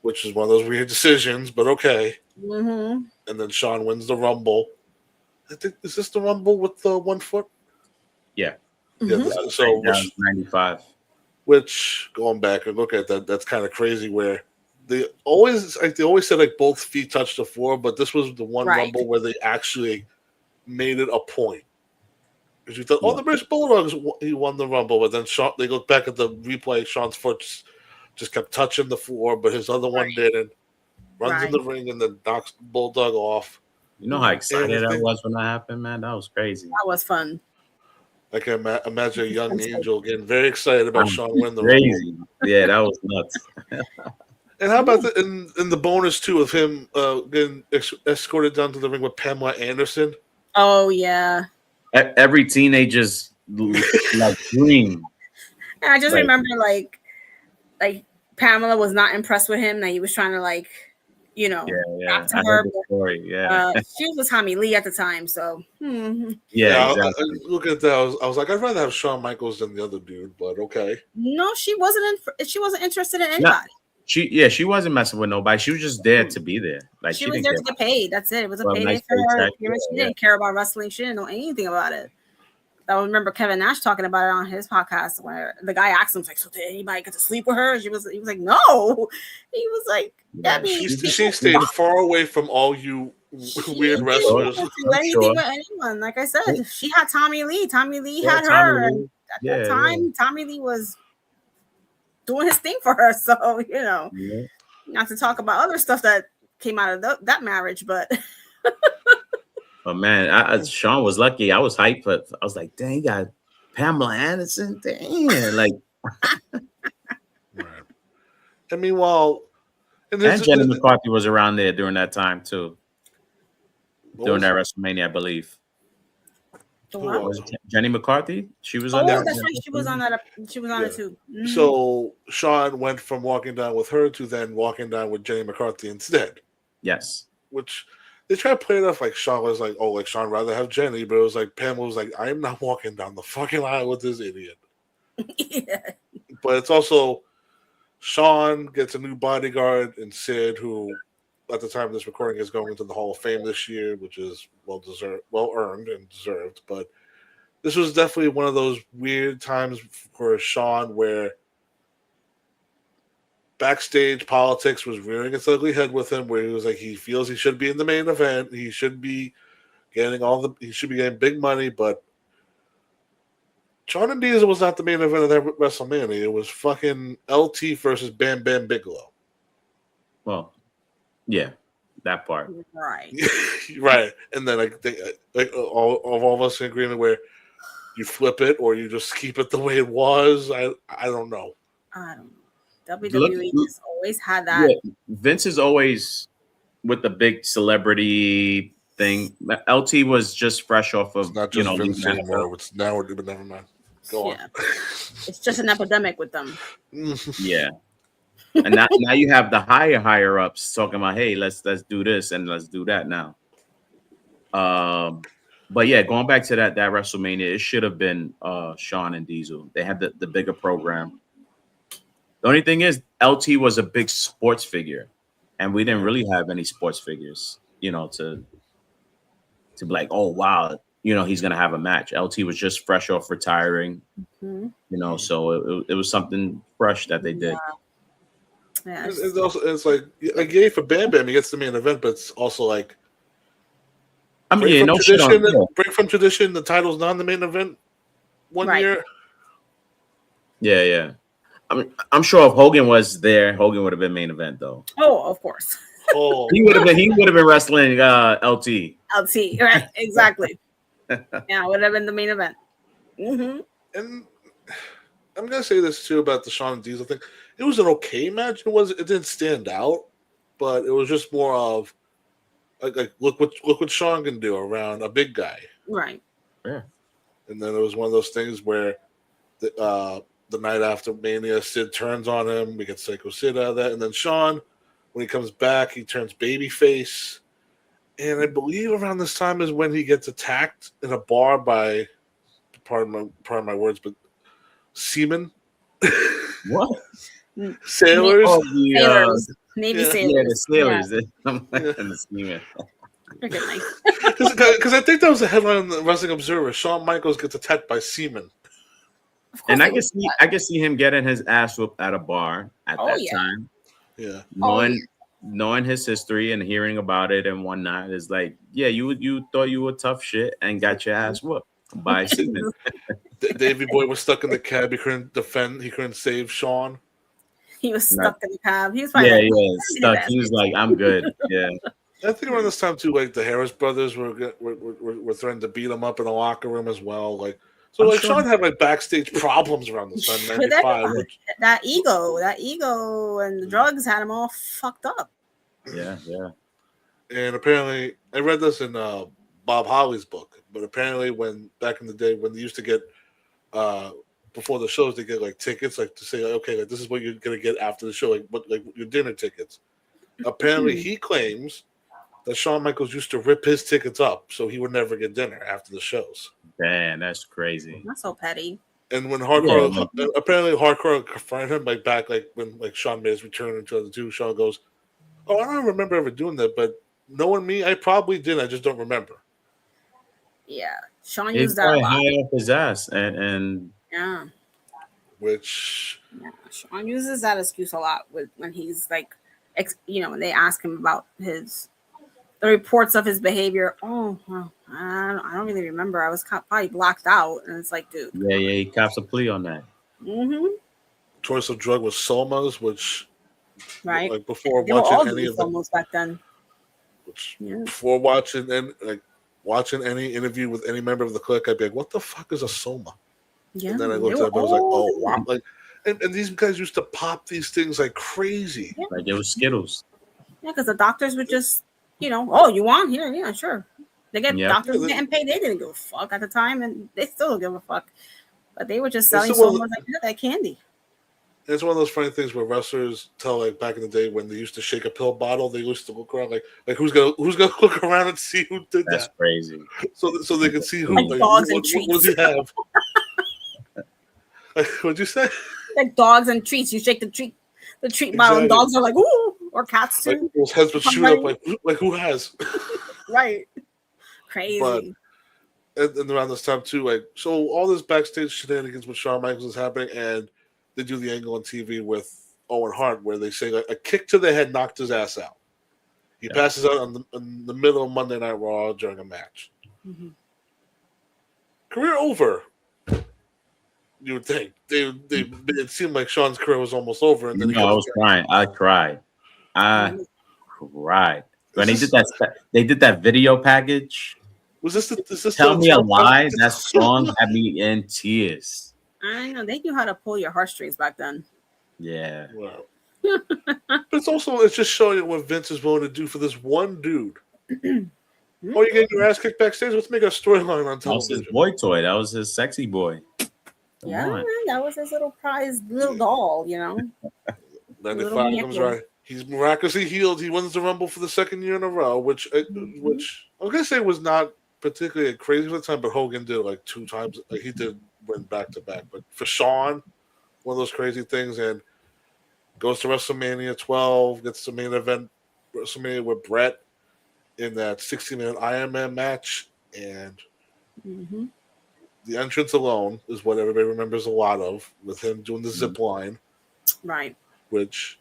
which is one of those weird decisions, but okay. And then Shawn wins the Rumble. I think, is this the Rumble with the 1 foot? Yeah. Yeah. So, 95. Which, going back and look at that, that's kind of crazy where they always said like both feet touched the floor, but this was the one Rumble where they actually made it a point. Because you thought, the British Bulldogs, he won the Rumble, but then Shawn, they look back at the replay, Shawn's foot just kept touching the floor, but his other one didn't. Runs in the ring and then knocks Bulldog off. You know how excited I was when that happened, man? That was crazy. That was fun. I can imagine a young Angel getting very excited about Shawn winning the Rumble. Yeah, that was nuts. And how about in the bonus, too, of him getting escorted down to the ring with Pamela Anderson? Oh, yeah. Every teenager's like dream. And I just remember like Pamela was not impressed with him, that he was trying to back to her. Story. She was with Tommy Lee at the time, so exactly. Looking at that, I was like, I'd rather have Shawn Michaels than the other dude, but okay. No, she wasn't interested in anybody. She wasn't messing with nobody. She was just there to be there. Like she was there to get paid. That's it. It was a payday for her. She didn't care about wrestling. She didn't know anything about it. I remember Kevin Nash talking about it on his podcast where the guy asked him, like, so did anybody get to sleep with her? He was like, no. He was like, she stayed far away from all you weird wrestlers. She didn't do anything with anyone. Like I said, she had Tommy Lee. Tommy Lee had her. And at that time, Tommy Lee was doing his thing for her, so not to talk about other stuff that came out of that marriage, but oh man, Shawn was lucky. I was hyped, but I was like, dang, he got Pamela Anderson, dang, like. And meanwhile, and Jenny McCarthy was around there during that time too, during that WrestleMania, I believe. Jenny McCarthy, she was on there. That's right. She was on that. She was on it too. So Shawn went from walking down with her to then walking down with Jenny McCarthy instead. Yes. Which they try to play it off like Shawn was like, oh, like Shawn rather have Jenny, but it was like Pamela was like, I am not walking down the fucking aisle with this idiot. But it's also Shawn gets a new bodyguard in Sid, who at the time of this recording is going into the Hall of Fame this year, which is well earned and deserved. But this was definitely one of those weird times for Shawn where backstage politics was rearing its ugly head with him, where he was like, he feels he should be in the main event, he should be getting big money, but Shawn and Diesel was not the main event of that WrestleMania. It was fucking LT versus Bam Bam Bigelow. Well, yeah, that part. Right. Right. And then all of us in agreement where you flip it or you just keep it the way it was. I don't know. I don't know. WWE just always had that. Yeah, Vince is always with the big celebrity thing. LT was just fresh off of, it's not just Vince anymore. It's now, but never mind. Go on. It's just an epidemic with them. Yeah. And now you have the higher ups talking about, hey, let's do this and let's do that now. But yeah, going back to that WrestleMania, it should have been Shawn and Diesel. They had the bigger program. The only thing is, LT was a big sports figure, and we didn't really have any sports figures, to be like, oh wow, he's gonna have a match. LT was just fresh off retiring, so it was something fresh that they did. Yeah, it's like yay for Bam Bam, he gets the main event, but it's also like, I mean, break from tradition. The title's not the main event one year. Yeah. I'm sure if Hogan was there, Hogan would have been main event though. Oh, of course. Oh, He would have been wrestling LT. LT, right? Exactly. Yeah, would have been the main event. Mm-hmm. and I'm gonna say this too about the Shawn and Diesel thing. It was an okay match. It didn't stand out, but it was just more of like look what Shawn can do around a big guy. Right. Yeah. And then it was one of those things where the night after Mania, Sid turns on him. We get Psycho Sid out of that, and then Shawn, when he comes back, he turns babyface. And I believe around this time is when he gets attacked in a bar by, pardon my words, but seamen. What? Sailors. Oh, Sailors. Navy yeah. sailors. Yeah, the sailors. Yeah. And the seamen. Freaking nice. Because I think that was a headline in the Wrestling Observer. Shawn Michaels gets attacked by seamen. And I can see him getting his ass whooped at a bar at that time. Yeah. Knowing his history and hearing about it and whatnot is like, yeah, you thought you were tough shit and got your ass whooped by seamen. Davey Boy was stuck in the cab. He couldn't defend. He couldn't save Shawn. He was stuck in the cab. He was stuck. He was like, I'm good. Yeah. I think around this time too, like the Harris brothers were threatening to beat him up in the locker room as well. Like, so like Shawn had like backstage problems around this time, 95. That ego, and the drugs had him all fucked up. Yeah. And apparently, I read this in Bob Holly's book, but apparently, when back in the day when they used to get before the shows, they get like tickets, like to say, like, okay, like this is what you're gonna get after the show, like your dinner tickets. Apparently, he claims that Shawn Michaels used to rip his tickets up so he would never get dinner after the shows. Man, that's crazy. That's so petty. And when apparently Hardcore confronted him, like back, like when like Shawn made his return in 2002, Shawn goes, "Oh, I don't remember ever doing that, but knowing me, I probably did. I just don't remember." Yeah, Shawn used that a lot. High off his ass, and yeah, Shawn uses that excuse a lot when he's like, when they ask him about the reports of his behavior. Oh, well, I don't really remember. I was probably blacked out, and it's like, dude. Yeah, he cops a plea on that. Mm-hmm. Choice of drug was Somas, which right, like before they watching any of Somas back then. Before watching any interview with any member of the clique, I'd be like, "What the fuck is a Soma?" Yeah, and then I looked up, I was like, "Oh, wow!" Like, and these guys used to pop these things like crazy. Yeah. Like it was Skittles. Yeah, because the doctors would just, oh, you want here? Yeah, sure. They get doctors getting paid. They didn't give a fuck at the time, and they still don't give a fuck. But they were just selling so much like candy. It's one of those funny things where wrestlers tell, like back in the day when they used to shake a pill bottle, they used to look around like who's gonna look around and see who did that. That's crazy. So they can see who. Like dogs and treats. What does he have? What'd you say? Like dogs and treats. You shake the treat bottle, and dogs are like, ooh, or cats too. Like those heads would shoot up like who has? Right. Crazy. But and around this time too, like so all this backstage shenanigans with Shawn Michaels is happening, and they do the angle on TV with Owen Hart where they say like a kick to the head knocked his ass out. He passes out in the middle of Monday Night Raw during a match. Mm-hmm. Career over. You would think it seemed like Shawn's career was almost over, and then I was crying. I cried. When they did that video package. Was this Tell Me a Lie? That song had me in tears. I know they knew how to pull your heartstrings back then. Yeah. Wow. But it's just showing you what Vince is willing to do for this one dude. Oh, you getting your ass kicked backstage? Let's make a storyline on television. That was his boy toy. That was his sexy boy. Yeah, that was his little prized little doll, 95 comes right. He's miraculously healed. He wins the Rumble for the second year in a row, which I was gonna say was not particularly crazy for the time, but Hogan did like 2 times. Like he did win back to back. But for Shawn, one of those crazy things, and goes to WrestleMania 12, gets the main event WrestleMania with Brett in that 60-minute Iron Man match, and the entrance alone is what everybody remembers a lot of, with him doing the zip line, right? Which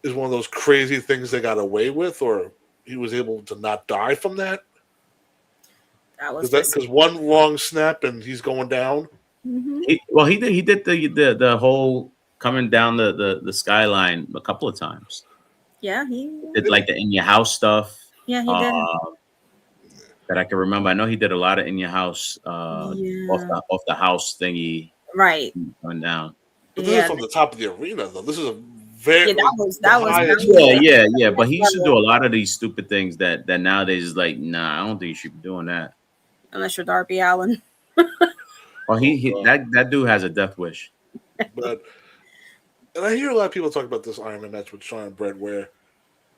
is one of those crazy things they got away with, or he was able to not die from that. That was because one wrong snap and he's going down. Mm-hmm. He did the whole coming down the skyline a couple of times. Yeah, he Did like the in your house stuff. Yeah, he did. That I can remember. I know he did a lot of in your house Yeah. off the house thingy Right. going down. But this is from the top of the arena, though. This is a very Yeah, that was yeah. But he used to do a lot of these stupid things that nowadays is like, nah, I don't think you should be doing that. Unless you're Darby Allin. Oh, that dude has a death wish. But and I hear a lot of people talk about this Iron Man match with Shawn and Brett, where,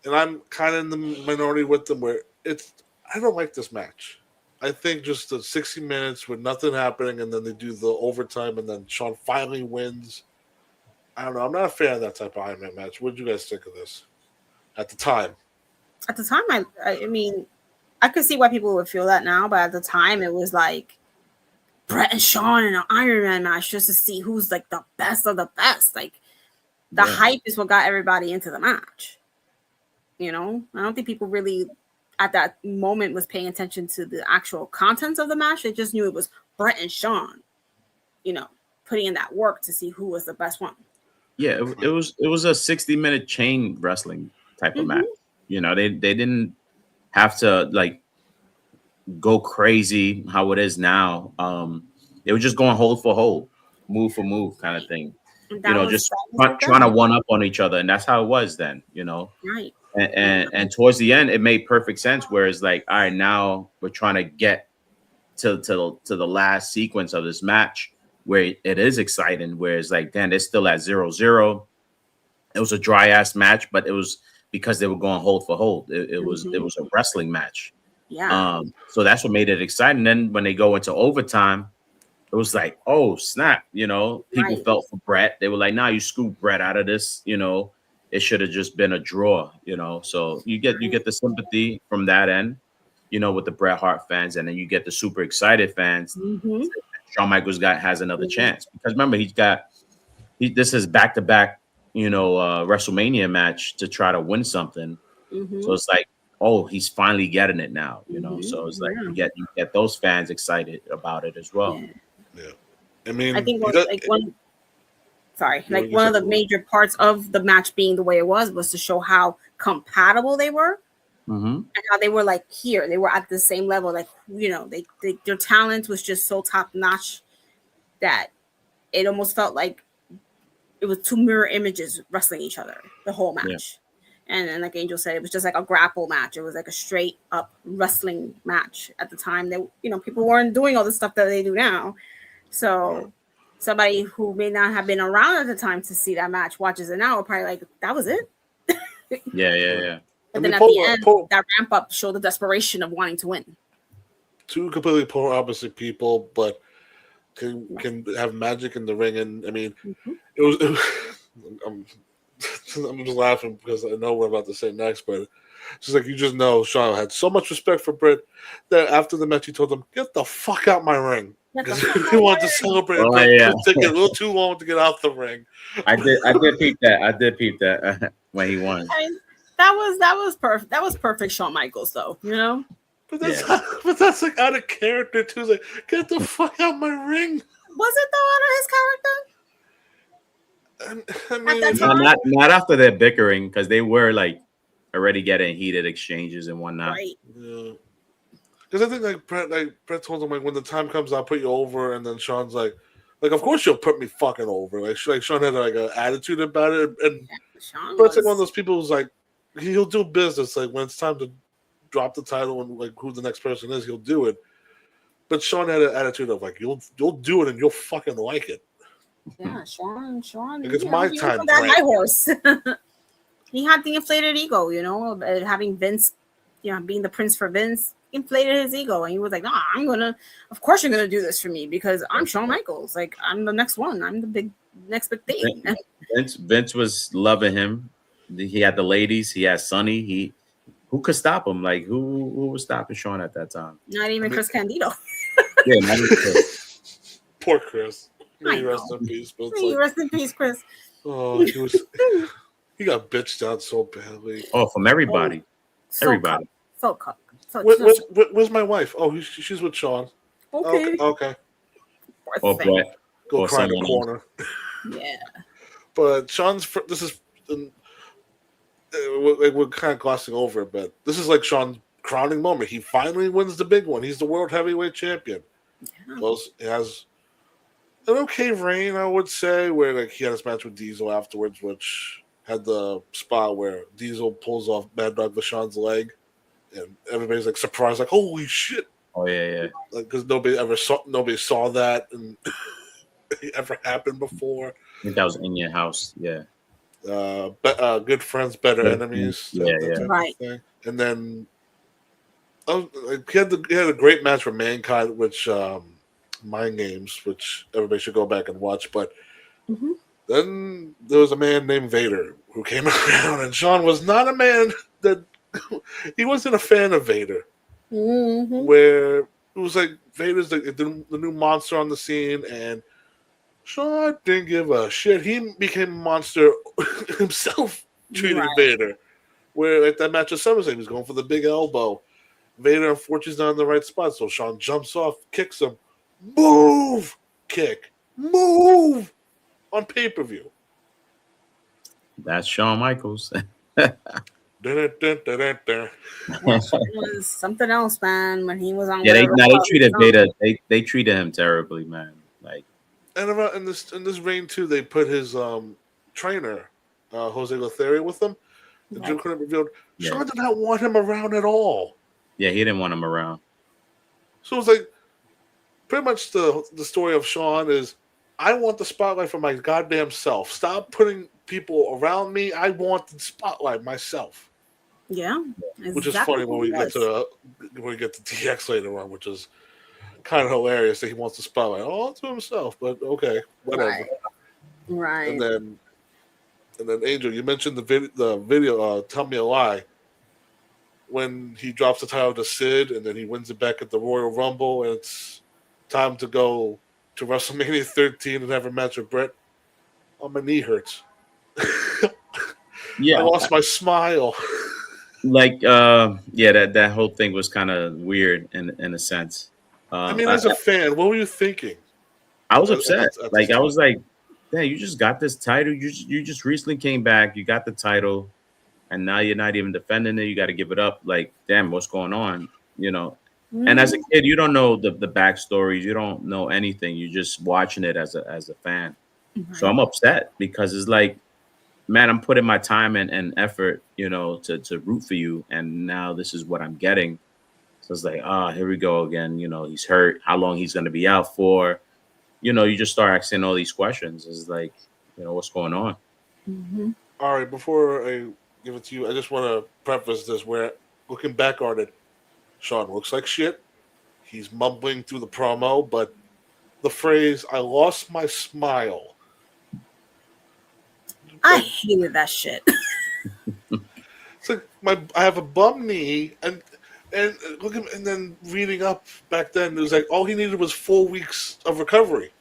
and I'm kind of in the minority with them, where I don't like this match. I think just the 60 minutes with nothing happening, and then they do the overtime, and then Shawn finally wins. I don't know. I'm not a fan of that type of Iron Man match. What did you guys think of this at the time? At the time, I mean, I could see why people would feel that now, but at the time, it was like Brett and Shawn in an Iron Man match just to see who's like the best of the best. Like the hype is what got everybody into the match. You know, I don't think people really at that moment was paying attention to the actual contents of the match. They just knew it was Brett and Shawn, you know, putting in that work to see who was the best one. Yeah, it was a 60-minute chain wrestling type of match. You know, they didn't have to like go crazy how it is now. They were just going hold for hold, move for move kind of thing. You know, just trying to one up on each other, and that's how it was then. You know, right. And towards the end, it made perfect sense. Whereas, like, all right, now we're trying to get to the last sequence of this match where it is exciting. Whereas, like, then they're still at 0-0. It was a dry ass match, but it was because they were going hold for hold. It was a wrestling match. Yeah. So that's what made it exciting. Then when they go into overtime, it was like, oh snap! You know, people felt for Brett. They were like, "Nah, you scooped Brett out of this." You know, it should have just been a draw. You know, so you get the sympathy from that end. You know, with the Bret Hart fans, and then you get the super excited fans. Shawn Michaels has another chance because remember this is back-to-back. You know, WrestleMania match to try to win something. So it's like, oh, he's finally getting it now. You know, so it's like you get those fans excited about it as well. Yeah. I mean, I think one of the major parts of the match being the way it was to show how compatible they were and how they were like here. They were at the same level. Like, you know, their talent was just so top notch that it almost felt like it was two mirror images wrestling each other the whole match. And like Angel said, it was just like a grapple match. It was like a straight up wrestling match at the time. That, you know, people weren't doing all the stuff that they do now. So somebody who may not have been around at the time to see that match watches it now, probably like, that was it. Yeah. But then at the end, that ramp up showed the desperation of wanting to win. Two completely polar opposite people, but can have magic in the ring. And I mean, it was I'm just laughing because I know what I'm about to say next, but it's just like, you just know Shawn had so much respect for Britt that after the match he told him, "Get the fuck out my ring," because he wanted to celebrate. It took a little too long to get out the ring. I did peep that when he won. I mean, that was perfect. That was perfect Shawn Michaels, though. You know. But that's like out of character too. It's like, get the fuck out my ring. Was it though out of his character? I mean, not after their bickering, because they were like already getting heated exchanges and whatnot. Right. Yeah. Because I think like Brett told him, like, when the time comes, I'll put you over, and then Shawn's like, of course you'll put me fucking over. Like Shawn had like an attitude about it, and Brett's like one of those people who's like, he'll do business. Like when it's time to drop the title and like who the next person is, he'll do it. But Shawn had an attitude of like, you'll do it and you'll fucking like it. Yeah, Shawn. Like, it's my time. That high horse. He had the inflated ego, you know, having Vince, you know, being the prince for Vince, inflated his ego, and he was like, "No, of course you're gonna do this for me because I'm Shawn Michaels. Like, I'm the next one. I'm the next big thing." Vince was loving him. He had the ladies. He had Sonny. Who could stop him? Like, who was stopping Shawn at that time? Not even Chris Candido. Yeah, not even Chris. Poor Chris. May he rest in peace. Rest in peace, Chris. Oh, he got bitched out so badly. Oh, from everybody. Everybody. So cook. Where's my wife? Oh, she's with Shawn. Okay. Okay. Or Brett. Go cry in the corner. Yeah. But this is we're kind of glossing over it, but this is like Shawn's crowning moment. He finally wins the big one. He's the world heavyweight champion. Yeah. Well, he has an okay reign, I would say, where like he had his match with Diesel afterwards, which had the spot where Diesel pulls off Mad Dog Vachon's leg, and everybody's like surprised, like holy shit! Oh yeah. Like because nobody saw that and it ever happened before. I think that was in your house. Yeah. Good friends, better enemies. Yeah. Right. Thing. And then he had a great match with Mankind, which Mind Games, which everybody should go back and watch. But then there was a man named Vader who came around, and Shawn was not a man that he wasn't a fan of Vader. Where it was like Vader's the new monster on the scene, and Shawn didn't give a shit. He became a monster himself, treating Vader. Where at that match of SummerSlam, he was going for the big elbow. Vader, unfortunately, is not in the right spot, so Shawn jumps off, kicks him. Move! Kick. Move! On pay-per-view. That's Shawn Michaels. It was something else, man. When he was on, they treated Vader. They treated him terribly, man. Like, and in this reign too, they put his trainer, Jose Lothario, with him. And Jim Cornette revealed Shawn did not want him around at all. Yeah, he didn't want him around. So it's like pretty much the story of Shawn is, I want the spotlight for my goddamn self. Stop putting people around me. I want the spotlight myself. Yeah, which is funny when we get to DX later on, which is kind of hilarious that he wants the spotlight all to himself. But okay, whatever. Right. And then Angel, you mentioned the video. Tell Me a Lie. When he drops the title to Sid, and then he wins it back at the Royal Rumble, and it's time to go to WrestleMania 13 and have a match with Brett. Oh, my knee hurts. Yeah, I lost my smile. Like, that whole thing was kind of weird in a sense. I mean, as a fan, what were you thinking? I was upset. I was like, "Damn, you just got this title. You just recently came back. You got the title, and now you're not even defending it. You got to give it up. Like, damn, what's going on? You know." And as a kid, you don't know the backstories. You don't know anything. You're just watching it as a fan. So I'm upset because it's like, man, I'm putting my time and effort, to root for you, and now this is what I'm getting. So it's like, here we go again. He's hurt. How long he's going to be out for? You just start asking all these questions. It's like, what's going on? All right, before I give it to you, I just want to preface this where, looking back on it, Shawn looks like shit. He's mumbling through the promo, but the phrase, I lost my smile. I hated that shit. It's like I have a bum knee, and look at, and then reading up back then, it was like all he needed was 4 weeks of recovery.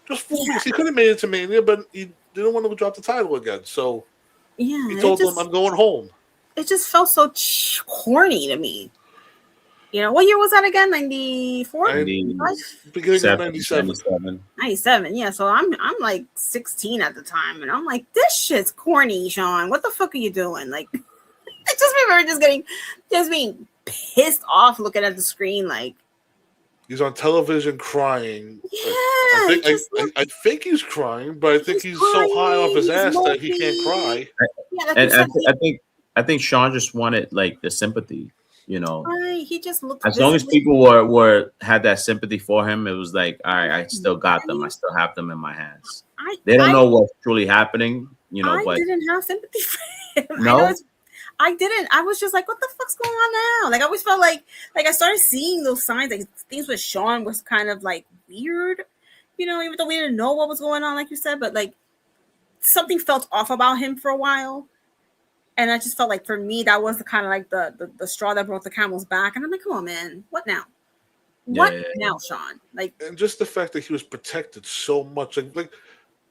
Just 4 weeks. He could have made it to Mania, but he didn't want to drop the title again. So he told them, I'm going home. It just felt so corny to me. What year was that again? 94? Beginning of 97. 97, yeah. So I'm like 16 at the time, and I'm like, this shit's corny, Shawn. What the fuck are you doing? Like, I just remember just being pissed off looking at the screen, like. He's on television crying. Yeah. I think he's crying, but I think he's so high off his ass that he can't cry. Yeah, and I think Shawn just wanted like the sympathy. He just looked. As long as people had that sympathy for him, it was like, all right, I still got them. I still have them in my hands. They don't know what's truly happening, I didn't have sympathy for him. No, I didn't. I was just like, what the fuck's going on now? Like, I always felt like I started seeing those signs. Like, things with Shawn was kind of like weird, even though we didn't know what was going on, like you said, but like something felt off about him for a while. And I just felt like for me, that was the kind of like the straw that broke the camel's back. And I'm like, come on, man, what now? What now, Shawn? Like, and just the fact that he was protected so much, like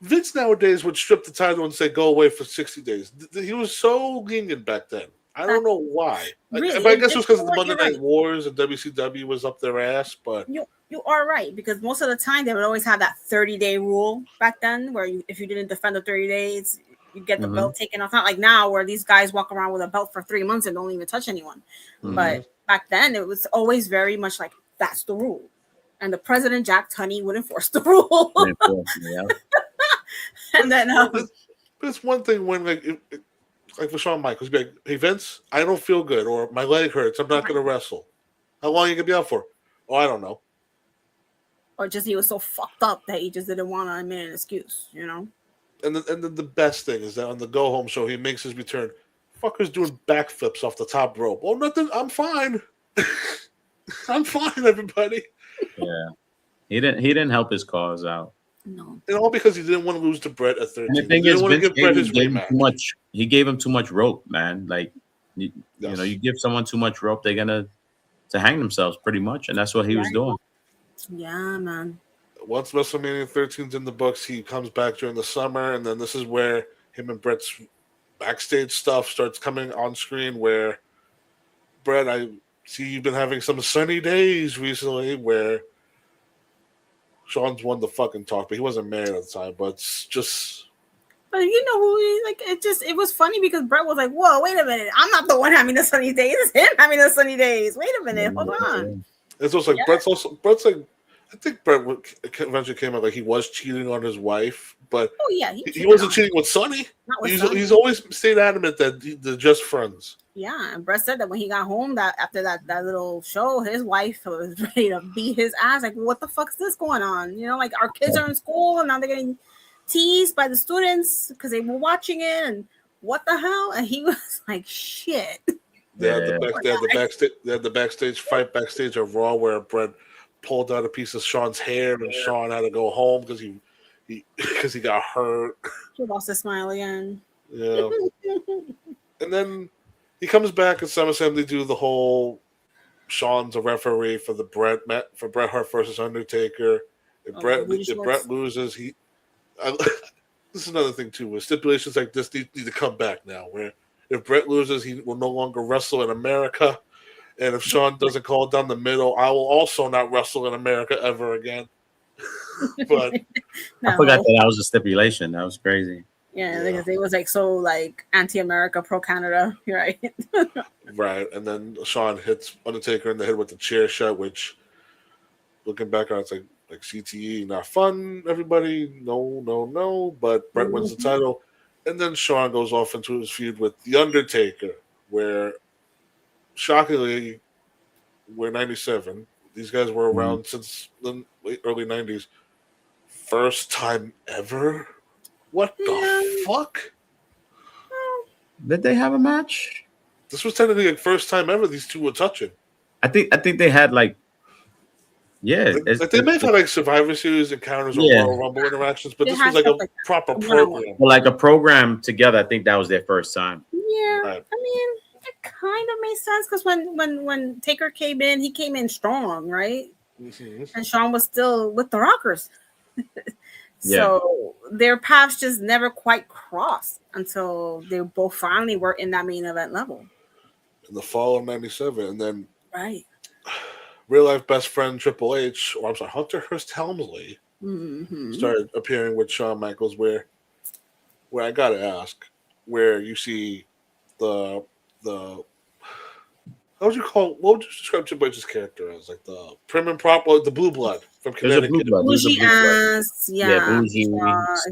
Vince nowadays would strip the title and say, go away for 60 days. He was so lenient back then. I don't know why. Really, But I guess it was because you of know the what, Monday you're Night right. Wars and WCW was up their ass. But You are right, because most of the time they would always have that 30-day rule back then, where if you didn't defend the 30 days, you get the belt taken off. Not like now, where these guys walk around with a belt for 3 months and don't even touch anyone. But back then, it was always very much like that's the rule, and the president Jack Tunney would enforce the rule. Yeah. And then but it's one thing when like for Shawn Michaels, be like, "Hey Vince, I don't feel good, or my leg hurts. I'm not going to wrestle. How long are you going to be out for? Oh, I don't know." or just he was so fucked up that he just didn't want to admit an excuse, you know? And then the best thing is that on the go home show, he makes his return. Fucker's doing backflips off the top rope. Oh, nothing. I'm fine. I'm fine, everybody. Yeah. He didn't help his cause out. No. And all because he didn't want to lose to Brett at 13. And the thing he is, didn't want to Vince give Brett his gave him rematch. too much. He gave him too much rope, man. Like you Yes. know, you give someone too much rope, they're gonna to hang themselves pretty much, and that's what he was doing. Yeah, man. Once WrestleMania 13's in the books, he comes back during the summer, and then this is where him and Brett's backstage stuff starts coming on screen. Where Brett, I see you've been having some sunny days recently, where Shawn's won the fucking talk, but he wasn't married at the time. But it's just. But you know who he, like it was funny because Brett was like, "Whoa, wait a minute! I'm not the one having the sunny days. It's him having the sunny days. Wait a minute, hold on." It's also like Brett's like. I think Brett eventually came out like he was cheating on his wife, but he wasn't cheating with Sonny. He's always stayed adamant that they're just friends. Yeah, and Brett said that when he got home, that after that little show, his wife was ready to beat his ass. Like, what the fuck is this going on? You know, like our kids are in school and now they're getting teased by the students because they were watching it, and what the hell? And he was like, shit. They had the backstage fight backstage of Raw where Brett pulled out a piece of Shawn's hair, and Shawn had to go home because he got hurt. He lost his smile again. Yeah. And then he comes back at SummerSlam. They do the whole Shawn's a referee for the Bret Hart versus Undertaker. If Bret loses, this is another thing too. With stipulations like this need to come back now. Where if Bret loses, he will no longer wrestle in America. And if Shawn doesn't call it down the middle, I will also not wrestle in America ever again. But I forgot that was a stipulation. That was crazy. Yeah, because it was like so like anti-America, pro-Canada, right? Right, and then Shawn hits Undertaker in the head with the chair shot, which, looking back on it, it's like CTE, not fun. Everybody, no. But Bret wins the title, and then Shawn goes off into his feud with the Undertaker, where. Shockingly, we're 97. These guys were around since the early 90s. First time ever? What the fuck? Did they have a match? This was technically like first time ever these two were touching. I think they had like they may have had like Survivor Series encounters or Royal Rumble interactions, but this was like a proper program. Well, like a program together. I think that was their first time. Yeah, right. I mean, it kind of made sense because when Taker came in, he came in strong, right? Mm-hmm. And Shawn was still with the Rockers. So their paths just never quite crossed until they both finally were in that main event level. In the fall of 97, and then real life best friend Triple H, or I'm sorry, Hunter Hearst Helmsley, started appearing with Shawn Michaels. Where I gotta ask, where you see the what would you describe Triple H's character as? Like the prim and proper, the blue blood from Connecticut. Bougie ass, bougie,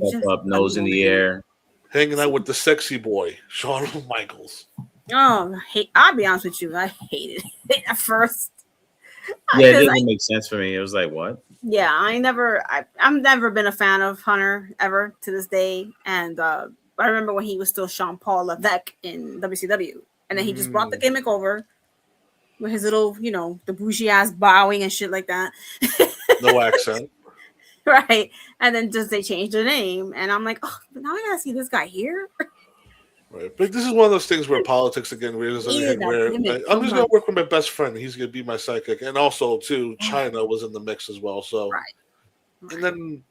step up, nose in the air. Hanging out with the sexy boy, Shawn Michaels. Oh, I'll be honest with you, I hated it at first. Yeah, it didn't make sense for me. It was like, what? Yeah, I've never been a fan of Hunter ever to this day. And I remember when he was still Jean Paul Levesque in WCW. And then he just brought the gimmick over with his little, the bougie ass bowing and shit like that. No accent. Right. And then they changed the name. And I'm like, oh, but now I gotta see this guy here. Right. But this is one of those things where politics again where I'm just gonna work with my best friend. He's gonna be my sidekick. And also too, China was in the mix as well. So and then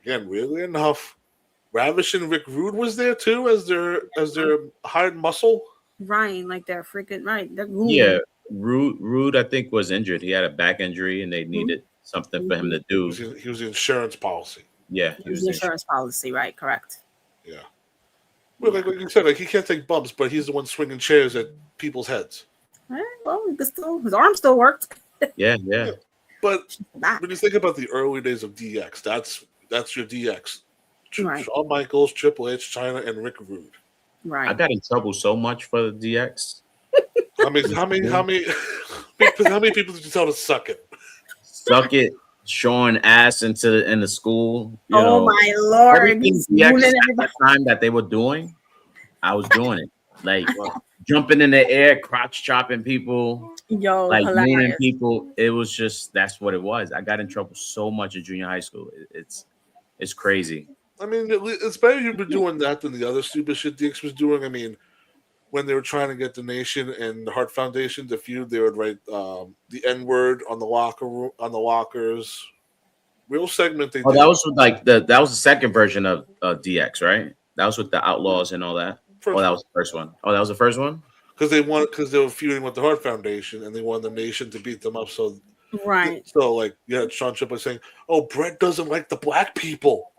again, weirdly enough, Ravish and Rick Rude was there too as their hired muscle. Right, like they're freaking right. They're goons. Yeah, Rude, I think was injured. He had a back injury, and they needed something for him to do. He was the insurance policy. Yeah, It was the insurance policy, right? Correct. Yeah. Well, like you said, like he can't take bumps, but he's the one swinging chairs at people's heads. Right, well, his arm still worked. Yeah. But when you think about the early days of DX, that's your DX. Right. Shawn Michaels, Triple H, China, and Rick Rude. Right. I got in trouble so much for the DX. How many people did you tell to suck it? Suck it, showing ass in the school. You oh know, my lord! everything DX at the time that they were doing, I was doing it. Like jumping in the air, crotch chopping people, like mooning people. It was just that's what it was. I got in trouble so much in junior high school. It's crazy. I mean, it's better you've been doing that than the other stupid shit DX was doing. I mean, when they were trying to get the Nation and the Hart Foundation to feud, they would write the N-word on the lockers. Real segment they did. That was like that was the second version of DX, right? That was with the Outlaws and all that. That was the first one. Oh, that was the first one? Because they were feuding with the Hart Foundation and they wanted the Nation to beat them up. So right. So like Shawn Triplett saying, "Oh, Brett doesn't like the black people."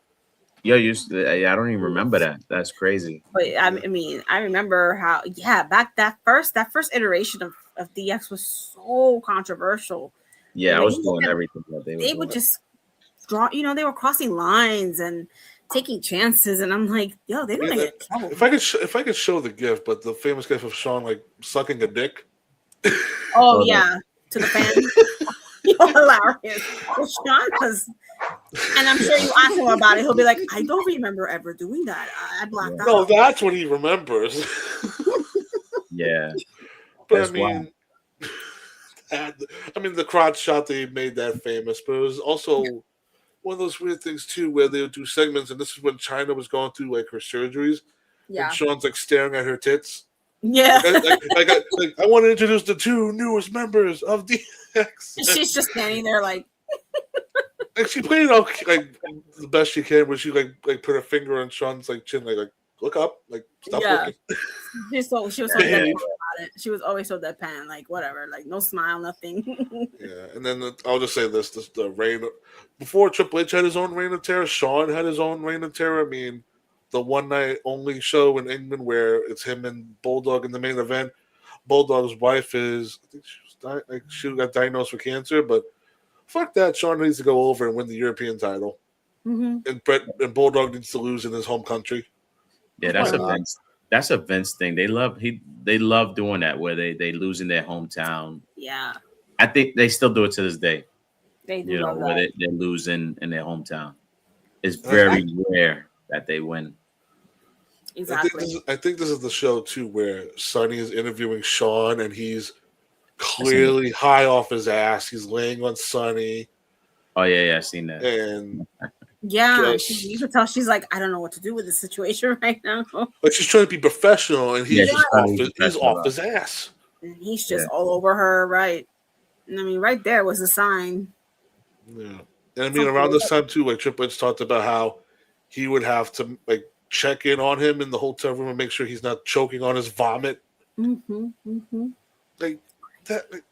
Yeah, I don't even remember that. That's crazy. But I mean, I remember how back that first iteration of DX was so controversial. Yeah, I was doing everything that they would just draw. They were crossing lines and taking chances, and I'm like, yo, they're gonna get in trouble. If I could show the gif, but the famous gif of Shawn like sucking a dick. Oh yeah, to the fans. Hilarious. Well, Shawn was, and I'm sure you ask him about it, he'll be like, I don't remember ever doing that. I blacked out. No, that's what he remembers. Yeah. But I mean, the crotch shot they made that famous, but it was also one of those weird things too, where they would do segments, and this is when China was going through like her surgeries. Yeah. And Shawn's like staring at her tits. Yeah. I want to introduce the two newest members of DX. She's just standing there like. And she played it out like the best she can, where she like put her finger on Shawn's like chin, like look up, like stop looking. She was so deadpan about it. She was always so deadpan, like whatever, like no smile, nothing. Yeah, and then I'll just say this: the reign before Triple H had his own reign of terror, Shawn had his own reign of terror. I mean, the one night only show in England where it's him and Bulldog in the main event. Bulldog's wife is, I think she got diagnosed with cancer, but fuck that. Shawn needs to go over and win the European title, and Bulldog needs to lose in his home country. Yeah, that's a Vince thing. They love doing that where they lose in their hometown. Yeah, I think they still do it to this day. They do, where they lose in their hometown. It's very rare that they win. Exactly. I think this is the show too where Sonny is interviewing Shawn and he's clearly high off his ass. He's laying on Sonny. Oh yeah, I've seen that. And you can tell she's like, I don't know what to do with this situation right now. But she's trying to be professional, and he's off his ass. And he's just all over her, right? And I mean, right there was a sign. Yeah, and I mean, around this time too, like Triple H talked about how he would have to like check in on him in the hotel room and make sure he's not choking on his vomit. Like that. Like,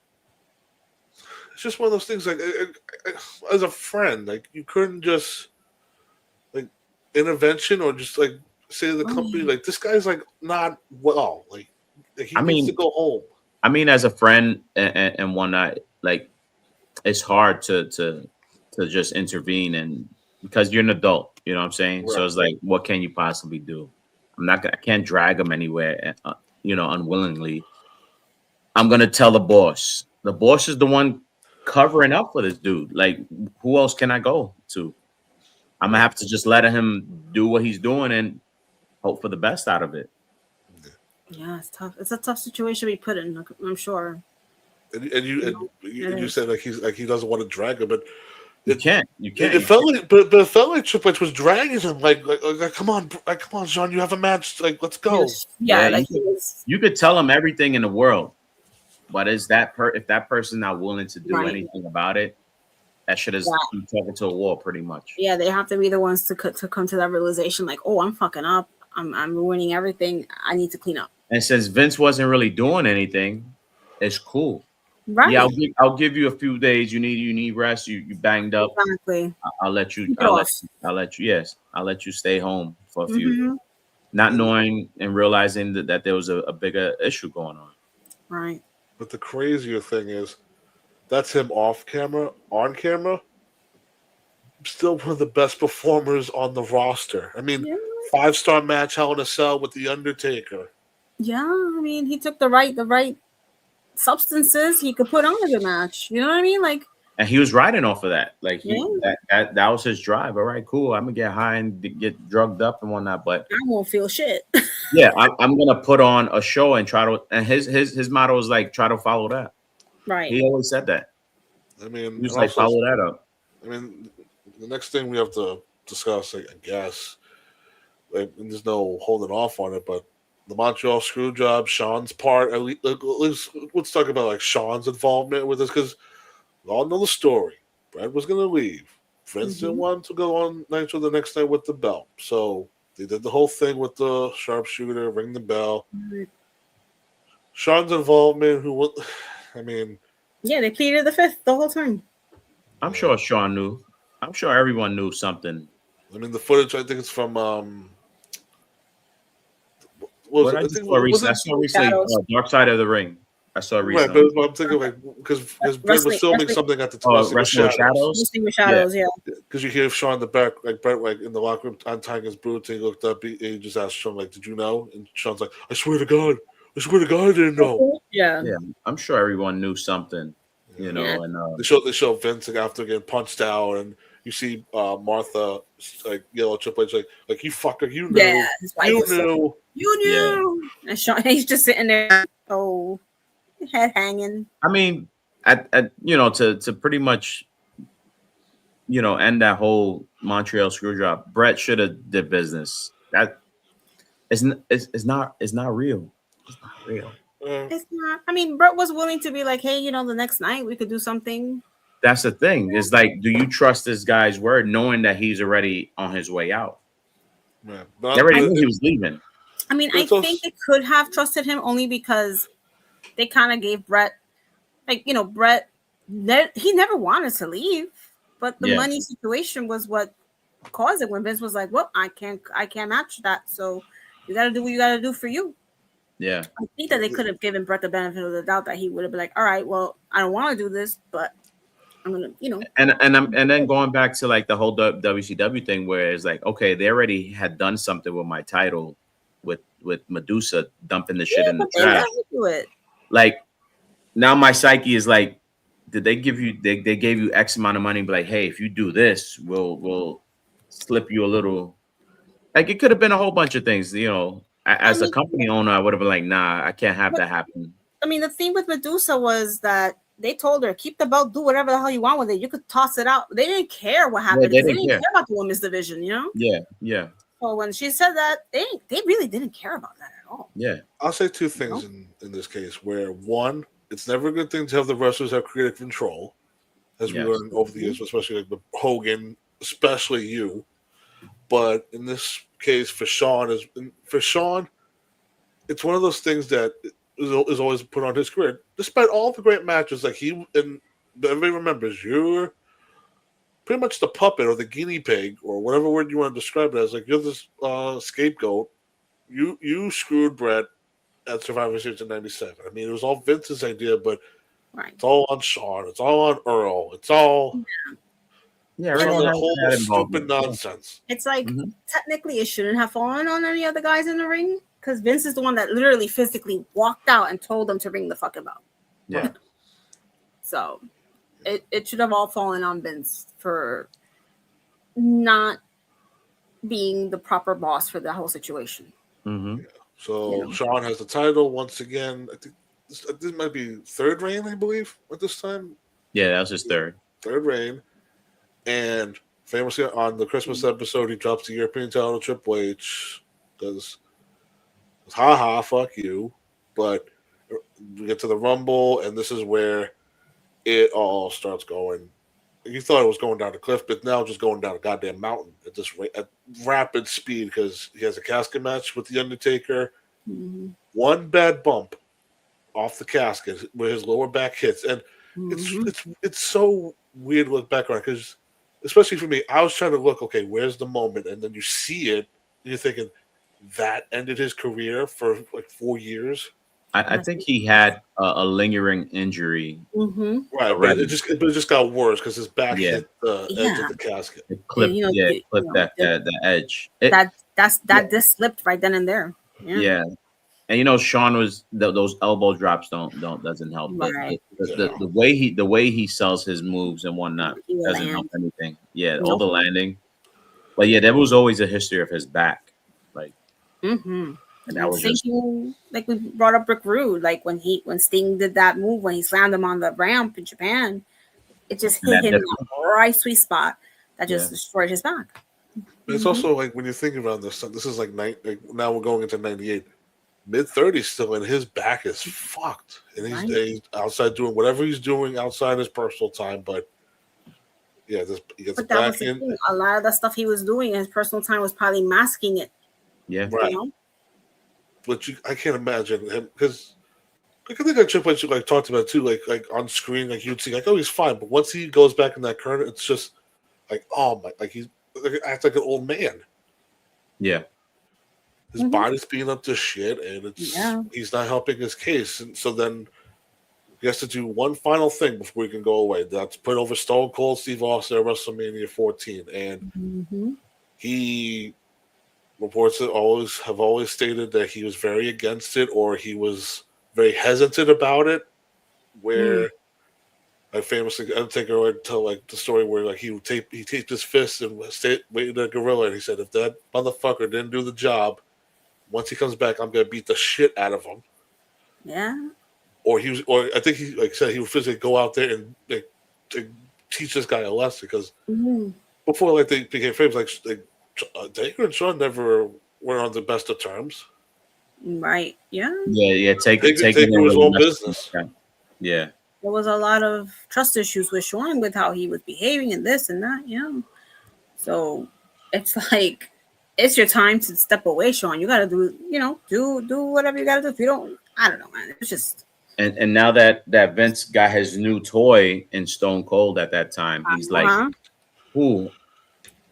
it's just one of those things. Like, as a friend, like you couldn't just like intervention or just like say to the company, like this guy's like not well. Like he needs to go home. I mean, as a friend and whatnot, like it's hard to just intervene and because you're an adult, you know what I'm saying? Right. So it's like, what can you possibly do? I can't drag him anywhere, unwillingly. I'm gonna tell the boss. The boss is the one covering up for this dude. Like, who else can I go to? I'm gonna have to just let him do what he's doing and hope for the best out of it. Yeah, it's tough. It's a tough situation we put in. I'm sure. And you said like he doesn't want to drag him, but you can't. It felt like, but it felt like Triple H was dragging him. Like come on, Shawn, you have a match. Like, let's go. Yeah, you could tell him everything in the world, but if that person's not willing to do anything about it, that shit is talking to a wall, pretty much. Yeah, they have to be the ones to come to that realization. Like, oh, I'm fucking up. I'm ruining everything. I need to clean up. And since Vince wasn't really doing anything, it's cool. Right. Yeah, I'll give you a few days. You need rest. You banged up. Exactly. I'll let you. Keep it I'll let. off. I'll let you. Yes, I'll let you stay home for a few. Mhm. Not knowing and realizing that there was a bigger issue going on. Right. But the crazier thing is, that's him off camera. On camera, still one of the best performers on the roster. I mean, Yeah. 5-star match Hell in a Cell with the Undertaker. Yeah. I mean, he took the right substances he could put on a good match. You know what I mean? Like, And he was riding off of that. Like yeah. that was his drive. All right, cool. I'm gonna get high and get drugged up and whatnot. But I won't feel shit. yeah, I'm gonna put on a show and try to. And his motto is like try to follow that. Right. He always said that. I mean, He was like follow that up. I mean, the next thing we have to discuss, I guess, like, and there's no holding off on it, but the Montreal screw job, Shawn's part. At least, let's talk about like Shawn's involvement with this, because we all know the story. Brett was going to leave. Vince didn't want to go on Nitro the next night with the belt, so they did the whole thing with the sharpshooter, ring the bell. Shawn's involvement, I mean, yeah, they pleaded the fifth the whole time. I'm sure Shawn knew. I'm sure everyone knew something. I mean, the footage, I think it's from I saw recently Dark Side of the Ring. I saw recently. Right, but I'm thinking like because Brett was filming something at the time. Wrestling with Shadows. Wrestling with Shadows, yeah. Because you hear Shawn in the back, like Brett, like in the locker room, untying his boots, and he looked up. He just asked Shawn, like, "Did you know?" And Shawn's like, "I swear to God, I didn't know." Yeah, I'm sure everyone knew something, you know. And they show Vince like, after getting punched out, and you see Martha like yell at Triple H, like you fucker, you knew, yeah, his wife you was knew, you knew. And Shawn, he's just sitting there, head hanging. I mean, at to pretty much, end that whole Montreal screw job. Brett should have did business. That it's not real. It's not real. It's not. I mean, Brett was willing to be like, hey, the next night we could do something. That's the thing. It's like, do you trust this guy's word, knowing that he's already on his way out? Yeah, they already knew he was leaving. I mean, I think they could have trusted him only because they kind of gave Brett, Brett, he never wanted to leave, but the money situation was what caused it. When Vince was like, "Well, I can't match that, so you got to do what you got to do for you." Yeah, I think that they could have given Brett the benefit of the doubt that he would have been like, "All right, well, I don't want to do this, but I'm gonna, And then going back to like the whole WCW thing, where it's like, okay, they already had done something with my title, with Medusa dumping the shit in the trash. Like, now my psyche is like, did they give you? They gave you X amount of money, but like, hey, if you do this, we'll slip you a little. Like, it could have been a whole bunch of things, As a company owner, I would have been like, nah, I can't have that happen. I mean, the thing with Medusa was that they told her, keep the belt, do whatever the hell you want with it. You could toss it out. They didn't care what happened. They didn't care about the women's division, Yeah. So when she said that, they really didn't care about that at all. Yeah. I'll say two things in this case. Where one, it's never a good thing to have the wrestlers have creative control, as we learned over the years, especially like with Hogan, especially you. But in this case, for Shawn, it's one of those things that is always put on his career. Despite all the great matches, like everybody remembers, you're pretty much the puppet or the guinea pig or whatever word you want to describe it as. Like, you're this scapegoat. You screwed Brett at Survivor Series in '97. I mean, it was all Vince's idea, but it's all on Shawn. It's all on Earl. It's all the whole stupid nonsense. It's like technically it shouldn't have fallen on any of the guys in the ring because Vince is the one that literally physically walked out and told them to ring the fucking bell. Yeah. So it should have all fallen on Vince for not being the proper boss for the whole situation. Mm-hmm. Yeah. So Shawn has the title once again. I think this might be third reign, I believe, at this time. Yeah, that was his third reign. And famously on the Christmas episode, he drops the European title to Triple H because, fuck you. But we get to the Rumble, and this is where it all starts going. You thought it was going down a cliff, but now just going down a goddamn mountain at rapid speed because he has a casket match with The Undertaker. Mm-hmm. one bad bump off the casket where his lower back hits, and it's so weird to look back on because, especially for me, I was trying to look, okay, where's the moment, and then you see it, and you're thinking that ended his career for like 4 years. I think he had a lingering injury. Right, but it just got worse because his back hit the edge of the casket. It clipped, clipped that edge. That disc slipped right then and there. Yeah. And Shawn was those elbow drops doesn't help. Right. The way he sells his moves and whatnot doesn't help anything. Yeah, all the landing. But yeah, there was always a history of his back. Like and that was like we brought up Rick Rude, like when Sting did that move when he slammed him on the ramp in Japan, it just hit him in the right sweet spot that just destroyed his back. It's also like when you think about this is like now we're going into 98. Mid-30s still, and his back is fucked. And he's outside doing whatever he's doing outside his personal time. But yeah, he gets back in. A lot of the stuff he was doing in his personal time was probably masking it. Yeah, right. But I can't imagine him because I think like Triple H like talked about it too, like on screen, like you'd see like, oh, he's fine. But once he goes back in that current, it's just like, oh my, like he's acts like an old man. Yeah. His body's being up to shit, and he's not helping his case. And so then he has to do one final thing before he can go away. That's put over Stone Cold Steve Austin at WrestleMania 14. And he reports that have always stated that he was very against it, or he was very hesitant about it. Where I famously Undertaker would tell like the story where like he taped his fist and waited a gorilla, and he said, if that motherfucker didn't do the job, once he comes back, I'm gonna beat the shit out of him. Yeah. Or I think he said he would physically go out there and to teach this guy a lesson because before they became famous, like Taker and Shawn never were on the best of terms. Right. Yeah. Yeah. Taker was his own business. Yeah. There was a lot of trust issues with Shawn with how he was behaving and this and that. Yeah. So it's like. It's your time to step away, Shawn. You got to do whatever you got to do. If you don't, I don't know, man. It's just. And now that Vince got his new toy in Stone Cold at that time, he's like, "Ooh,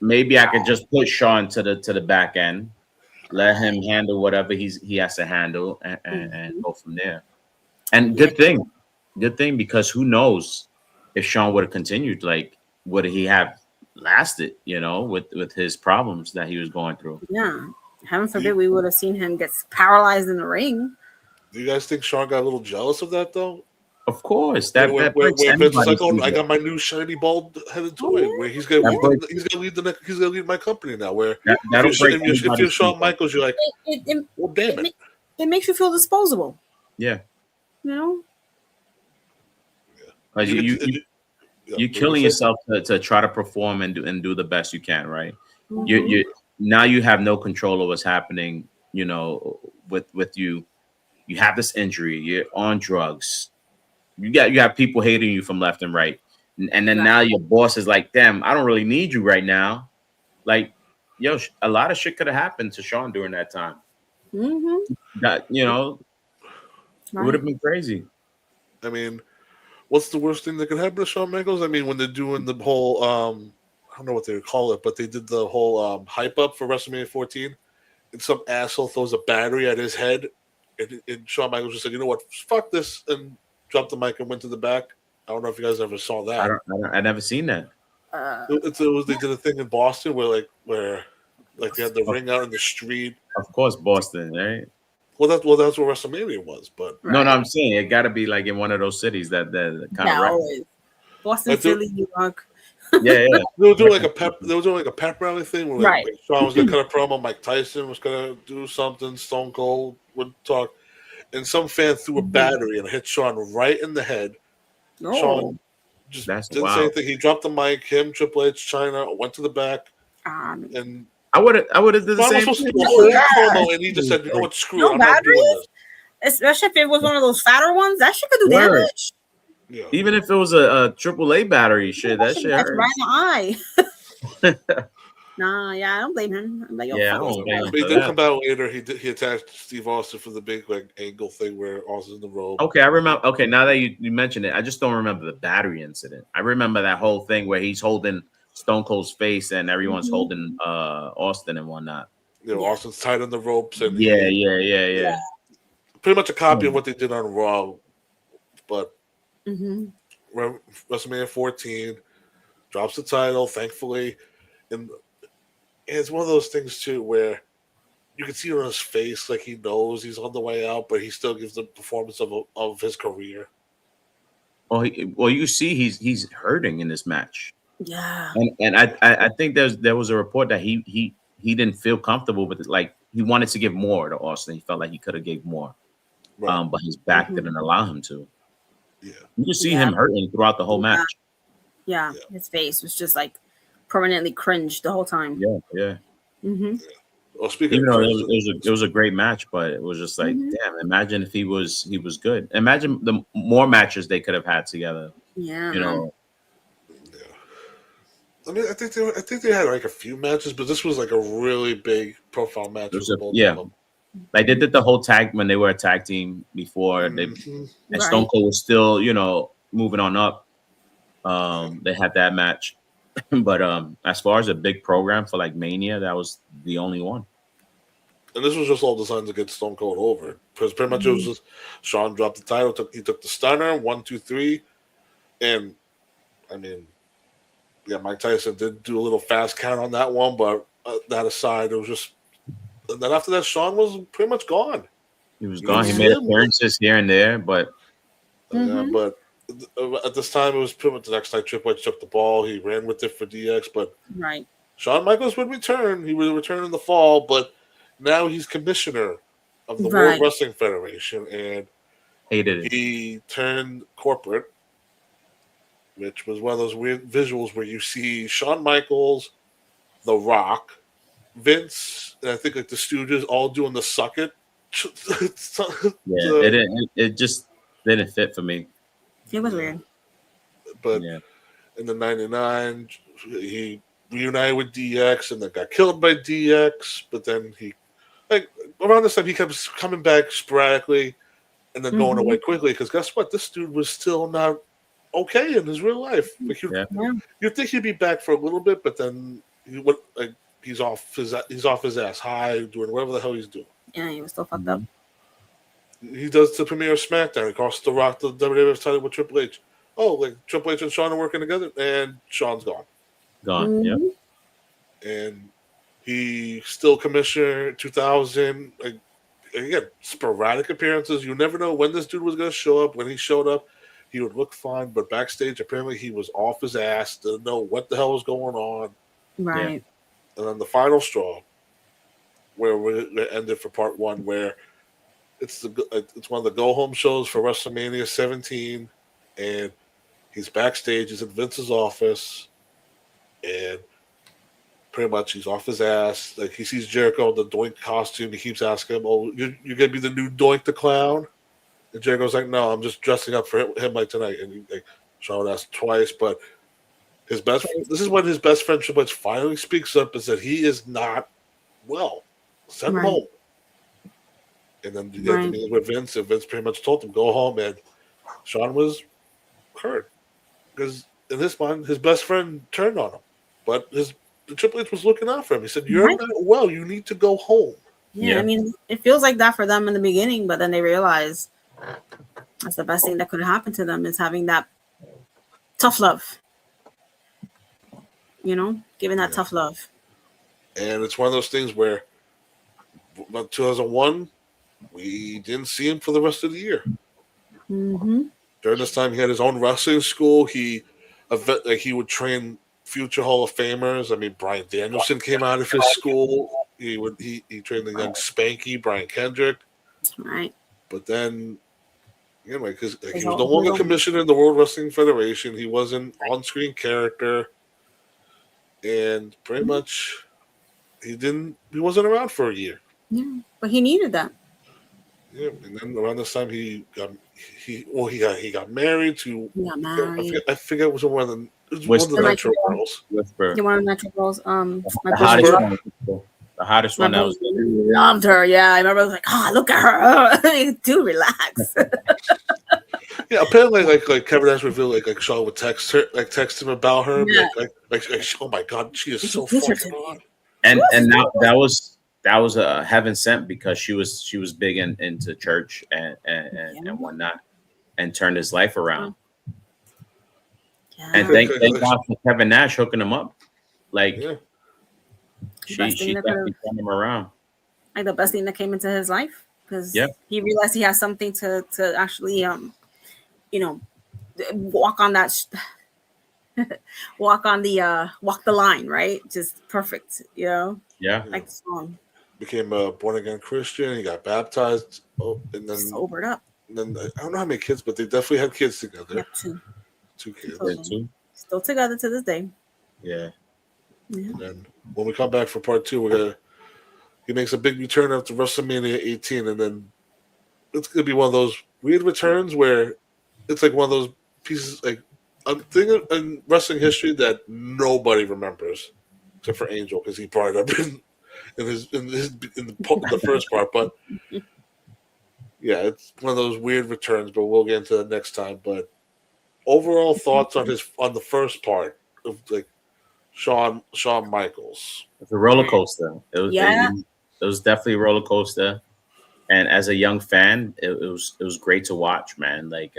maybe I could just put Shawn to the back end, let him handle whatever he has to handle, and go from there." And good thing because who knows if Shawn would have continued? Like, would he have lasted, with his problems that he was going through? Yeah. Heaven forbid we would have seen him get paralyzed in the ring. Do you guys think Shawn got a little jealous of that though? Of course. Where Vince is like, oh, I got my new shiny bald headed toy. Where he's gonna lead my company now. Where if you're Shawn Michaels, you're like, well, damn it. It makes you feel disposable. Yeah. Yeah. Like you're killing yourself to try to perform and do the best you can, right? You now you have no control of what's happening, with you. You have this injury, you're on drugs, you got people hating you from left and right, and then now your boss is like, damn, I don't really need you right now. Like, a lot of shit could have happened to Shawn during that time. That it would have been crazy. I mean, what's the worst thing that could happen to Shawn Michaels? I mean, when they're doing the whole, I don't know what they would call it, but they did the whole hype up for WrestleMania 14, and some asshole throws a battery at his head, and Shawn Michaels just said, you know what, fuck this, and dropped the mic and went to the back. I don't know if you guys ever saw that. I never seen that. They did a thing in Boston where they had the ring out in the street. Of course, Boston, right? Well, that's what WrestleMania was, but no, I'm saying it got to be like in one of those cities that kind of Boston, Philly, New York. Yeah. They were doing like a pep rally thing where like Shawn was gonna cut a promo, Mike Tyson was gonna do something, Stone Cold would talk, and some fan threw a battery and hit Shawn right in the head. Shawn just didn't say anything. He dropped the mic. Him, Triple H, China went to the back, and I would have did the same thing. Promo, and he just said, "You know what? Screw it. I'm not doing this." Especially if it was one of those fatter ones, that shit could do damage. Yeah. Even if it was a AAA battery, that shit hurt. Right in the eye. Nah, yeah, I don't blame him. I'm like, yo, Yeah, I fuck this don't blame guy. him But he for did that. come out later. He attacked Steve Austin for the big like angle thing where Austin's in the rope. Okay, I remember. Okay, now that you mentioned it, I just don't remember the battery incident. I remember that whole thing where he's holding Stone Cold's face and everyone's holding Austin and whatnot. You know, Yeah. Austin's tied on the ropes, and Yeah, he yeah. pretty much a copy of what they did on Raw. But Mm-hmm. WrestleMania 14 drops the title, thankfully, and it's one of those things too where you can see it on his face, like he knows he's on the way out, but he still gives the performance of his career. Well, you see, he's hurting in this match, Yeah. and I think there was a report that he didn't feel comfortable with it. Like he wanted to give more to Austin. He felt like he could have gave more, Right. but his back didn't allow him to. Yeah. You can see Yeah. him hurting throughout the whole match. Yeah. His face was just like permanently cringed the whole time. Yeah. Mm-hmm. Well, speaking Even of though cringe, it was a great match, but it was just like, damn. Imagine if he was good. Imagine the more matches they could have had together. Yeah. You know, I mean, I think they had like a few matches, but this was like a really big profile match. It was with both yeah. of them. Like they did the whole tag when they were a tag team before, and Stone Cold was still, moving on up. They had that match, but as far as a big program for like Mania, that was the only one. And this was just all designed to get Stone Cold over, because pretty much it was just Shawn dropped the title, he took the stunner, 1, 2, 3, and I mean, yeah, Mike Tyson did do a little fast count on that one, but that aside, it was just. And then after that, Shawn was pretty much gone. He was gone. He made appearances here and there, but but at this time, it was pretty much the next night. Triple H took the ball. He ran with it for DX, but Shawn Michaels would return. He would return in the fall, but now he's commissioner of the World Wrestling Federation, and hated it. He turned corporate, which was one of those weird visuals where you see Shawn Michaels, The Rock, Vince, and I think like the Stooges all doing the suck it. It just didn't fit for me. It was weird. But in the '99, he reunited with DX and then got killed by DX. But then around this time he kept coming back sporadically and then going away quickly, because guess what? This dude was still not okay in his real life. Like you'd think he'd be back for a little bit, but then he's off his ass high, doing whatever the hell he's doing. Yeah, he was still fucked up. He does the premiere of SmackDown. He costs The Rock the WWF title with Triple H. Oh, like Triple H and Shawn are working together, and Shawn's gone. Yeah. And he still commissioner 2000. Again, sporadic appearances. You never know when this dude was going to show up. When he showed up, he would look fine, but backstage, apparently he was off his ass, didn't know what the hell was going on. Right. And then the final straw, where we ended for part one, where it's one of the go home shows for WrestleMania 17, and he's backstage. He's in Vince's office, and pretty much he's off his ass. Like he sees Jericho in the Doink costume. He keeps asking him, "Oh, you're gonna be the new Doink the Clown?" And Jericho's like, "No, I'm just dressing up for him like tonight." And Shawn asked twice, but this is when his best friend Triple H finally speaks up and said he is not well. Send him home. And then he had the meeting with Vince, and Vince pretty much told him, go home. And Shawn was hurt because in his mind, his best friend turned on him. But the Triple H was looking out for him. He said, you're not well. You need to go home. Yeah, I mean, it feels like that for them in the beginning, but then they realize that's the best thing that could have happened to them is having that tough love. Giving that tough love. And it's one of those things where about 2001, we didn't see him for the rest of the year. During this time, he had his own wrestling school. He would train future Hall of Famers. I mean, Bryan Danielson came out of his school. He trained the young Spanky, Brian Kendrick. Right. But then, he was no longer commissioner in the World Wrestling Federation. He was an on-screen character. And pretty much, he wasn't around for a year. Yeah, but he needed that. Yeah, and then around this time he got married to. He got married. I forget it was It's one of the Nitro girls. Whisper. You want a Nitro Girls? My The hottest brother one. The hottest one. That was loved her. Yeah, I remember. I was like, oh, look at her. Dude, relax. Yeah, apparently, like Kevin Nash revealed, like Shawn would text him about her, Yeah. like, oh my god, she is so fucking hot. And now that was a heaven sent, because she was big into church and whatnot, and turned his life around. Yeah. And thank God for Kevin Nash hooking him up. Like, she definitely turned him around. Like the best thing that came into his life, because he realized he has something to actually walk on that walk the line, right? Just perfect, Yeah. like the song. Became a born again Christian. He got baptized. And then sobered up. And then I don't know how many kids, but they definitely had kids together. Yep, two kids. Two. Still together to this day. Yeah. And then when we come back for part 2, he makes a big return after WrestleMania 18, and then it's gonna be one of those weird returns where it's like one of those pieces, like a thing in wrestling history that nobody remembers except for Angel, because he brought it up in the first part. But yeah, it's one of those weird returns. But we'll get into that next time. But overall thoughts on the first part of like Shawn Michaels. It's a roller coaster. It was definitely a roller coaster. And as a young fan, it was great to watch, man. Like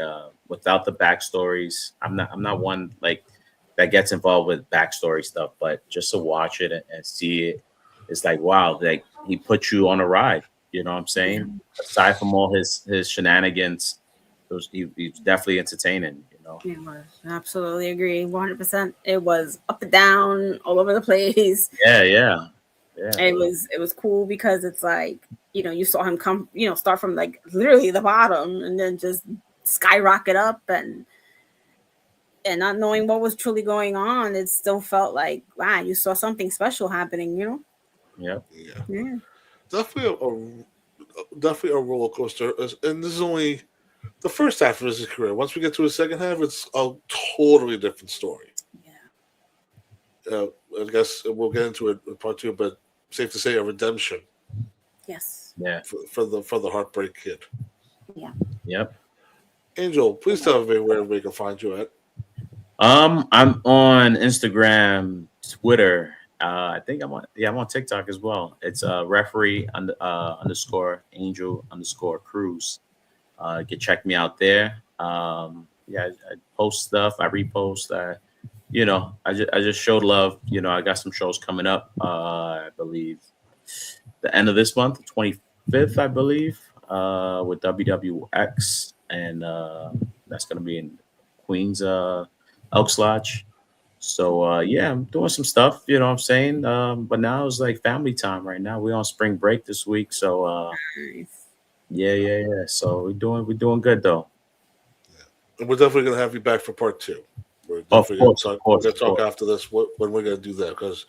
without the backstories, I'm not one like that gets involved with backstory stuff, but just to watch it and see it, it's like, wow, like he put you on a ride. You know what I'm saying? Aside from all his shenanigans, he was definitely entertaining. You know, it was. Absolutely agree, 100%. It was up and down, all over the place. Yeah. It was cool because it's like, you saw him come, start from like literally the bottom and then just skyrocket up, and not knowing what was truly going on, it still felt like, wow, you saw something special happening, Yeah. Definitely a roller coaster, and this is only the first half of his career. Once we get to the second half, it's a totally different story. I guess we'll get into it in part 2, but safe to say a redemption. Yes. Yeah. For the Heartbreak Kid. Yeah. Yep. Angel, please tell everybody where we can find you at. I'm on Instagram, Twitter. I think I'm on TikTok as well. It's referee _ Angel _ Cruz. You can check me out there. I post stuff. I repost. I just showed love. I got some shows coming up. I believe the end of this month, 25th, I believe, with WWX, and that's gonna be in Queens, Elks Lodge. So I'm doing some stuff. You know what I'm saying? But now it's like family time right now. We're on spring break this week, so yeah. So we're doing good though. And we're definitely gonna have you back for part 2. We're definitely gonna talk after this when we're gonna do that, because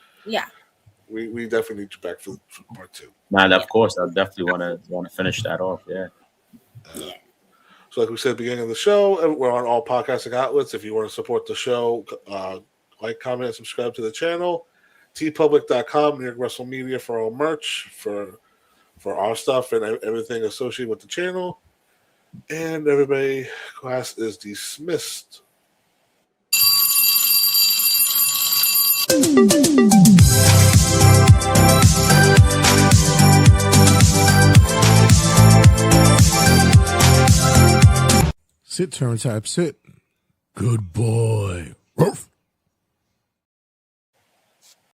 we definitely need you back for part 2. Of course, I definitely want to finish that off. Yeah. So like we said at the beginning of the show, we're on all podcasting outlets. If you want to support the show, like, comment, and subscribe to the channel. tpublic.com, New York Wrestle Media for all merch, for our stuff and everything associated with the channel. And everybody, class is dismissed. Sit, turn type, sit. Good boy. Ruff.